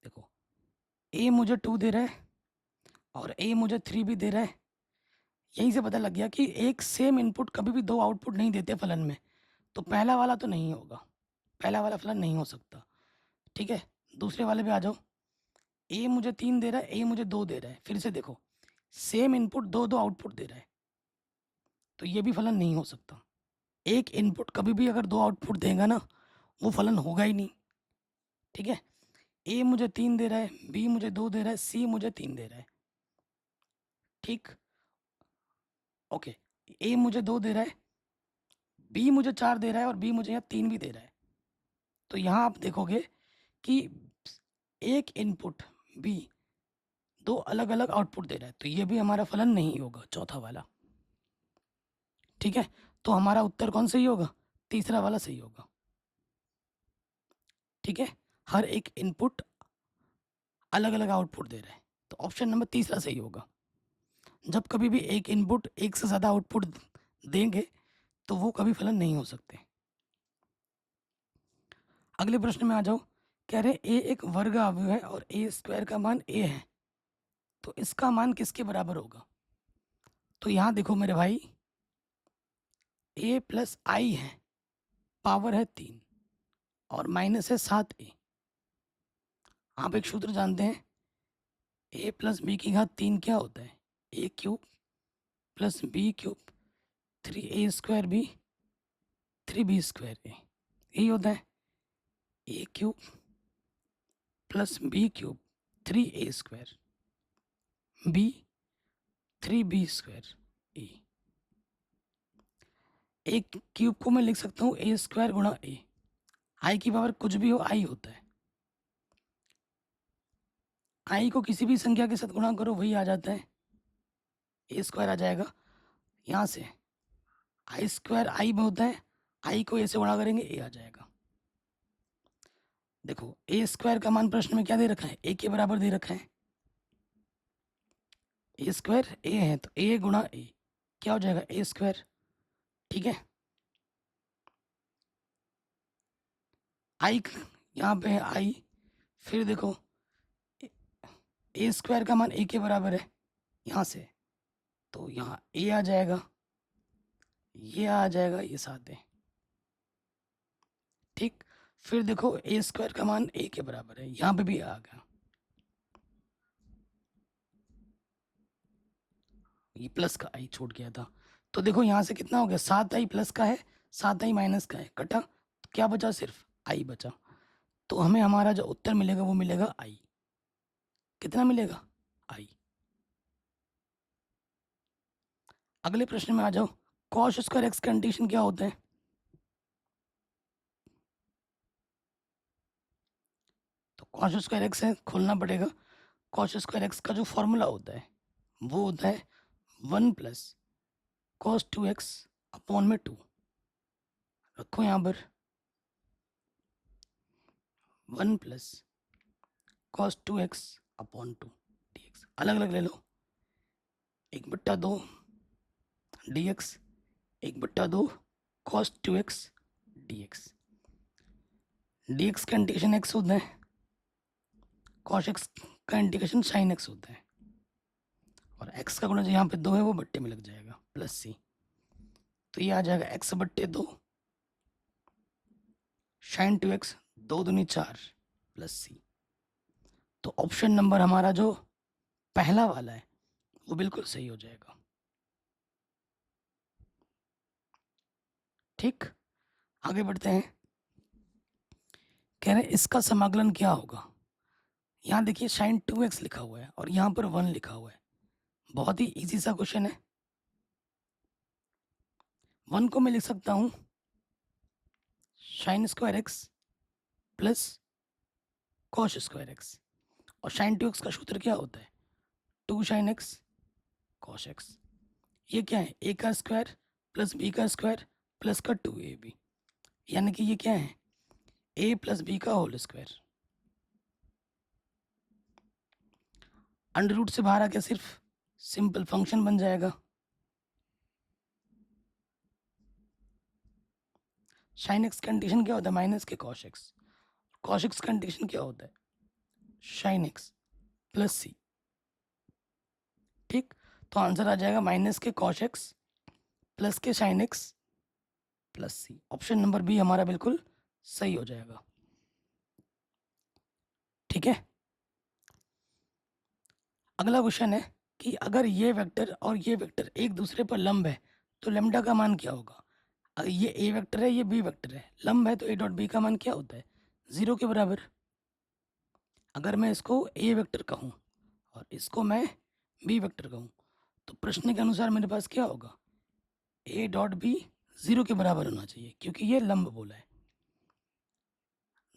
देखो ए मुझे 2 दे रहा है और ए मुझे 3 भी दे रहा है। यहीं से पता लग गया कि एक सेम इनपुट कभी भी 2 आउटपुट नहीं देते फलन में। तो पहला वाला तो नहीं होगा, पहला वाला फलन नहीं हो सकता। ठीक है, दूसरे वाले पे आ जाओ। ए मुझे 3 दे रहा है, ए मुझे 2 दे रहा है। फिर से देखो सेम इनपुट 2 आउटपुट दे रहा है, तो ये भी फलन नहीं हो सकता। एक इनपुट कभी भी अगर 2 आउटपुट देगा ना, वो फलन होगा ही नहीं। ठीक है, ए मुझे 3 दे रहा है, बी मुझे 2 दे रहा है, सी मुझे 3 दे रहा है। ठीक, ओके, ए मुझे 2 दे रहा है, बी मुझे 4 दे रहा है, और बी मुझे यहाँ 3 भी दे रहा है। तो यहाँ आप देखोगे कि एक इनपुट बी 2 अलग अलग आउटपुट दे रहा है, तो ये भी हमारा फलन नहीं होगा, चौथा वाला। ठीक है, तो हमारा उत्तर कौन सही होगा? तीसरा वाला सही होगा। ठीक है, हर एक इनपुट अलग अलग आउटपुट दे रहा है, तो ऑप्शन नंबर तीसरा सही होगा। जब कभी भी एक इनपुट एक से ज़्यादा आउटपुट देंगे तो वो कभी फलन नहीं हो सकते। अगले प्रश्न में आ जाओ। कह रहे ए एक वर्ग अवयव है और ए स्क्वायर का मान ए है, तो इसका मान किसके बराबर होगा? तो यहाँ देखो मेरे भाई, ए प्लस आई है, पावर है 3 और माइनस है 7a। आप एक सूत्र जानते हैं, ए प्लस बी की घात 3 क्या होता है? A cube plus b cube 3a square b 3b square a, यही होता है। A cube plus b cube 3a square b 3b square a. एक क्यूब को मैं लिख सकता हूँ ए स्क्वायर गुणा ए, आई की पावर कुछ भी हो आई होता है। आई को किसी भी संख्या के साथ गुणा करो वही आ जाता है, ए स्क्वायर आ जाएगा। यहाँ से आई स्क्वायर आई में होता है, आई को ए से गुणा करेंगे ए आ जाएगा। देखो ए स्क्वायर का मान प्रश्न में क्या दे रखा है? ए के बराबर दे रखा है। ए स्क्वायर ए है तो ए गुणा ए क्या हो जाएगा? ए स्क्वायर। ठीक है, आई यहाँ पे है आई, फिर देखो ए स्क्वायर का मान ए के बराबर है यहाँ से, तो यहाँ ए आ जाएगा, ये आ जाएगा, ये साथ है। ठीक, फिर देखो ए स्क्वायर का मान ए के बराबर है, यहाँ पे भी आ गया, ये प्लस का आई छूट गया था। तो देखो यहाँ से कितना हो गया? 7i प्लस का है, 7i माइनस का है, कटा, तो क्या बचा? सिर्फ आई बचा। तो हमें हमारा जो उत्तर मिलेगा वो मिलेगा आई। कितना मिलेगा? आई। अगले प्रश्न में आ जाओ। कॉस स्क्वायर एक्स का कंडीशन क्या होता है? तो कॉस स्क्वायर एक्स है, खोलना पड़ेगा। कॉस स्क्वायर एक्स का जो फॉर्मूला होता है वो होता है 1 प्लस कॉस 2x अपॉन में 2। रखो यहाँ पर 1 plus cos 2x upon 2 dx। अलग अलग ले लो, 1/2 dx, 1/2 cos 2x dx। dx का इंटीग्रेशन x होता है, कॉस x का इंटीग्रेशन साइन x होता है, और x का गुणा जो यहाँ पे 2 है वो बट्टे में लग जाएगा प्लस सी, तो ये आ जाएगा x/2 साइन 2x 2 दूनी 4 प्लस सी। तो ऑप्शन नंबर हमारा जो पहला वाला है वो बिल्कुल सही हो जाएगा। ठीक, आगे बढ़ते हैं। कह रहे हैं इसका समाकलन क्या होगा? यहाँ देखिए साइन 2x लिखा हुआ है और यहाँ पर 1 लिखा हुआ है, बहुत ही इजी सा क्वेश्चन है। 1 को मैं लिख सकता हूँ sine square x plus cos square x, और साइन 2x का सूत्र क्या होता है? 2 साइन एक्स कॉस एक्स। ये क्या है? ए का स्क्वायर प्लस बी का स्क्वायर प्लस का 2ab, यानी कि ये क्या है? ए प्लस बी का होल स्क्वायर। अंडर रूट से बाहर आके सिर्फ सिंपल फंक्शन बन जाएगा। साइन एक्स कंडीशन क्या होता है? माइनस के cos x. Cos x condition क्या होता है? साइन एक्स प्लस सी। ठीक, तो आंसर आ जाएगा माइनस के कॉस एक्स प्लस के साइन एक्स प्लस सी। ऑप्शन नंबर बी हमारा बिल्कुल सही हो जाएगा। ठीक है, अगला क्वेश्चन है कि अगर ये वेक्टर और ये वेक्टर एक दूसरे पर लंब है तो लेम्डा का मान क्या होगा? अगर ये ए वेक्टर है, ये बी वेक्टर है, लंब है, तो ए डॉट बी का मान क्या होता है? 0 के बराबर। अगर मैं इसको ए वेक्टर कहूँ और इसको मैं बी वेक्टर कहूँ तो प्रश्न के अनुसार मेरे पास क्या होगा? ए डॉट बी 0 के बराबर होना चाहिए क्योंकि ये लंब बोला है।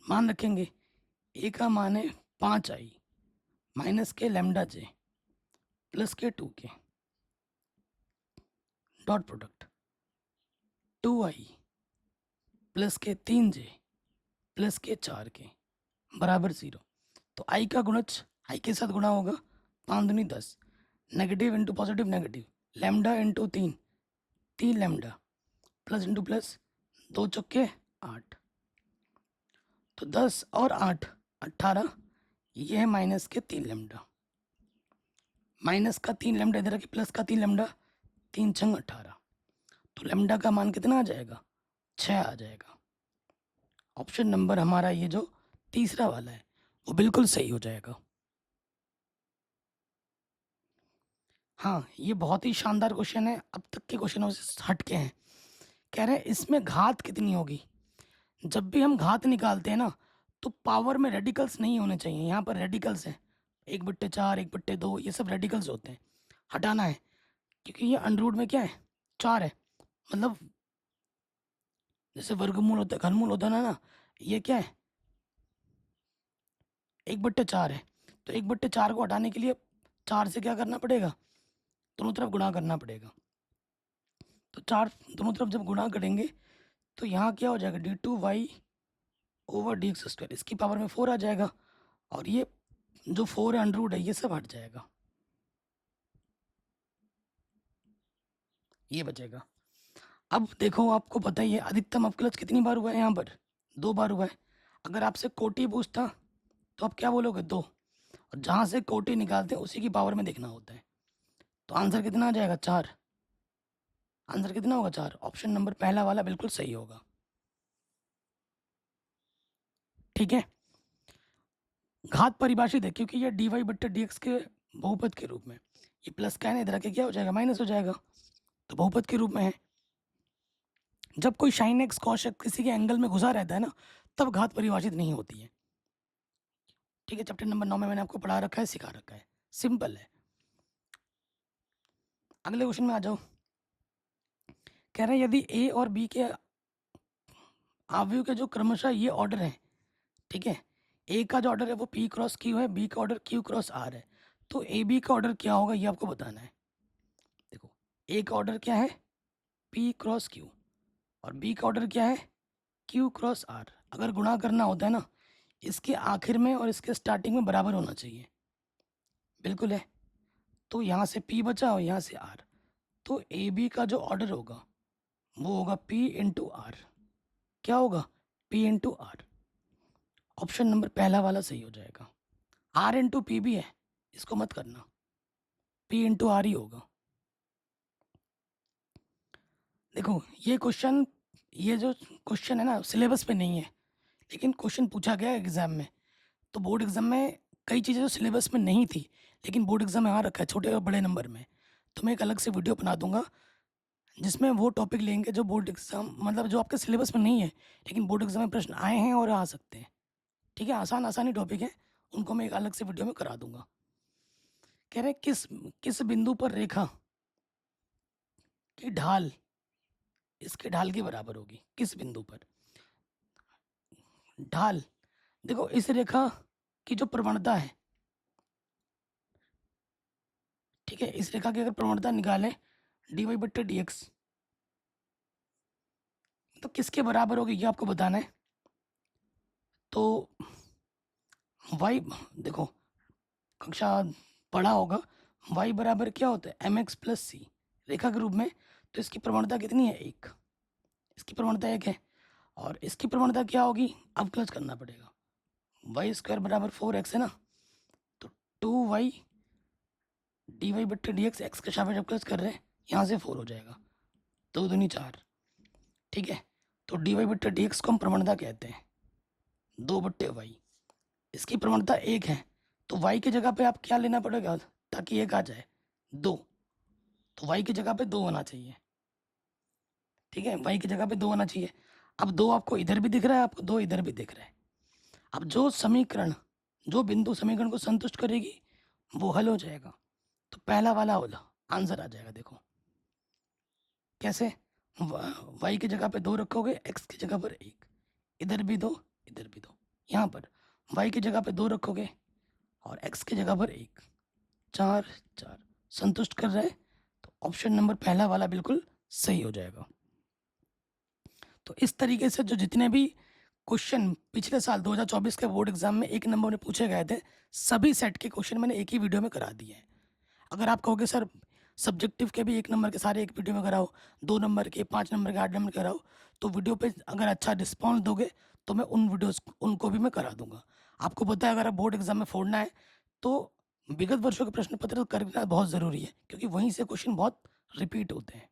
मान रखेंगे ए का मान है 5i माइनस के लैम्डा जे प्लस के 2k dot product 2i plus के 3j प्लस के 4k बराबर 0। तो i का गुणज i के साथ गुणा होगा, 5 दूनी 10, negative into positive negative, lambda into 3, 3 lambda, plus into plus, 2 चौके 8, तो 10 और 8 18, ये है माइनस के 3 लैम्डा, माइनस का 3 लैम्डा इधर रखिए, प्लस का 3 लैम्डा, 3 छंग 18, तो लैम्डा का मान कितना आ जाएगा, 6 आ जाएगा। ऑप्शन नंबर हमारा ये जो तीसरा वाला है वो बिल्कुल सही हो जाएगा। हाँ, ये बहुत ही शानदार क्वेश्चन है, अब तक के क्वेश्चनों से हटके हैं। कह रहे हैं इसमें घात कितनी होगी। जब भी हम घात निकालते हैं ना, तो पावर में रेडिकल्स नहीं होने चाहिए। यहाँ पर रेडिकल्स हैं, 1/4, 1/2, ये सब रेडिकल्स होते हैं, हटाना है, क्योंकि ये अंडर में क्या है, 4 है। मतलब जैसे वर्गमूल होता है, घनमूल होता है ना, ये क्या है, 1/4 है। तो 1/4 को हटाने के लिए 4 से क्या करना पड़ेगा, दोनों तरफ गुणा करना पड़ेगा। तो 4 दोनों तरफ जब गुणा करेंगे तो यहाँ क्या हो जाएगा, d2y/dx², इसकी पावर में 4 आ जाएगा, और ये जो 4 है अंडर है, ये सब हट जाएगा, ये बचेगा। अब देखो, आपको पता ही है अधिकतम अवकलज कितनी बार हुआ है, यहाँ पर 2 बार हुआ है। अगर आपसे कोटि पूछता तो आप क्या बोलोगे, 2, और जहाँ से कोटि निकालते हैं उसी की पावर में देखना होता है। तो आंसर कितना आ जाएगा, 4। आंसर कितना होगा, 4। ऑप्शन नंबर पहला वाला बिल्कुल सही होगा। ठीक है, घात परिभाषित है क्योंकि ये dy/dx के बहुपद के रूप में, ये प्लस का है ना, इधर आके क्या हो जाएगा, माइनस हो जाएगा, तो बहुपद के रूप में है। जब कोई साइन एक्स कॉस एक्स किसी के एंगल में घुसा रहता है ना, तब घात परिभाषित नहीं होती है। ठीक है, चैप्टर नंबर 9 में मैंने आपको पढ़ा रखा है, सिखा रखा है, सिंपल है। अगले क्वेश्चन में आ जाओ। कह रहे हैं यदि ए और बी के अवयव के जो क्रमशः ये ऑर्डर है, ठीक है, ए का जो ऑर्डर है वो पी क्रॉस क्यू है, बी का ऑर्डर क्यू क्रॉस आर है, तो ए बी का ऑर्डर क्या होगा ये आपको बताना है। देखो, ए का ऑर्डर क्या है, पी क्रॉस क्यू, और बी का ऑर्डर क्या है, क्यू क्रॉस आर। अगर गुणा करना होता है ना, इसके आखिर में और इसके स्टार्टिंग में बराबर होना चाहिए, बिल्कुल है। तो यहाँ से पी बचा और यहाँ से आर, तो ए बी का जो ऑर्डर होगा वो होगा पी इंटू आर। क्या होगा, P into R. Option number पहला वाला सही हो जाएगा। आर इंटू पी भी है, इसको मत करना, पी इंटू आर ही होगा। देखो ये क्वेश्चन, ये जो क्वेश्चन है ना सिलेबस पे नहीं है, लेकिन क्वेश्चन पूछा गया एग्जाम में। तो बोर्ड एग्जाम में कई चीज़ें जो सिलेबस में नहीं थी, लेकिन बोर्ड एग्जाम में आ रखा है छोटे और बड़े नंबर में, तो मैं एक अलग से वीडियो बना दूंगा जिसमें वो टॉपिक लेंगे जो बोर्ड एग्जाम, मतलब जो आपके सिलेबस में नहीं है लेकिन बोर्ड एग्जाम में प्रश्न आए हैं और आ सकते हैं। ठीक है, आसान आसानी टॉपिक है, उनको मैं एक अलग से वीडियो में करा दूंगा। कह रहे हैं किस किस बिंदु पर रेखा की ढाल इसके ढाल के बराबर होगी, किस बिंदु पर ढाल। देखो, इस रेखा की जो प्रवणता है, ठीक है, इस रेखा की अगर प्रवणता निकालें dy/dx, तो किसके बराबर होगी ये आपको बताना है। तो y, देखो कक्षा पढ़ा होगा, y बराबर क्या होता है, mx+c रेखा के रूप में। तो इसकी प्रवणता कितनी है, 1, इसकी प्रवणता 1 है, और इसकी प्रवणता क्या होगी, अवकलज करना पड़ेगा। y² बराबर 4x है ना, तो 2y dy/dx, एक्स का सापेक्ष अवकलज कर रहे हैं, यहाँ से 4 हो जाएगा, 2 दूनी 4। ठीक है, तो dy/dx को हम प्रवणता कहते हैं, 2/y। इसकी प्रवणता 1 है, तो y की जगह पे आप क्या लेना पड़ेगा ताकि 1 आ जाए, 2। तो y की जगह पे 2 होना चाहिए। ठीक है, y की जगह पे 2 होना चाहिए। अब 2 आपको इधर भी दिख रहा है, आपको 2 इधर भी दिख रहा है। अब जो समीकरण, जो बिंदु समीकरण को संतुष्ट करेगी वो हल हो जाएगा। तो पहला वाला होला आंसर आ जाएगा। देखो कैसे, y की जगह पे 2 रखोगे, x की जगह पर 1, इधर भी 2, इधर भी 2। यहाँ पर y की जगह पे 2 रखोगे और x की जगह पर 1, 4 4 संतुष्ट कर रहे हैं, तो ऑप्शन नंबर पहला वाला बिल्कुल सही हो जाएगा। तो इस तरीके से जो जितने भी क्वेश्चन पिछले साल 2024 के बोर्ड एग्जाम में 1 नंबर में पूछे गए थे, सभी सेट के क्वेश्चन मैंने एक ही वीडियो में करा दिए हैं। अगर आप कहोगे सर सब्जेक्टिव के भी 1 नंबर के सारे एक वीडियो में कराओ, 2 नंबर के, 5 नंबर के, 8 नंबर के कराओ, तो वीडियो पे अगर अच्छा रिस्पॉन्स दोगे तो मैं उन वीडियोस उनको भी मैं करा दूंगा। आपको पता है अगर आप बोर्ड एग्जाम में फोड़ना है तो विगत वर्षों के प्रश्न पत्र करना बहुत ज़रूरी है, क्योंकि वहीं से क्वेश्चन बहुत रिपीट होते हैं।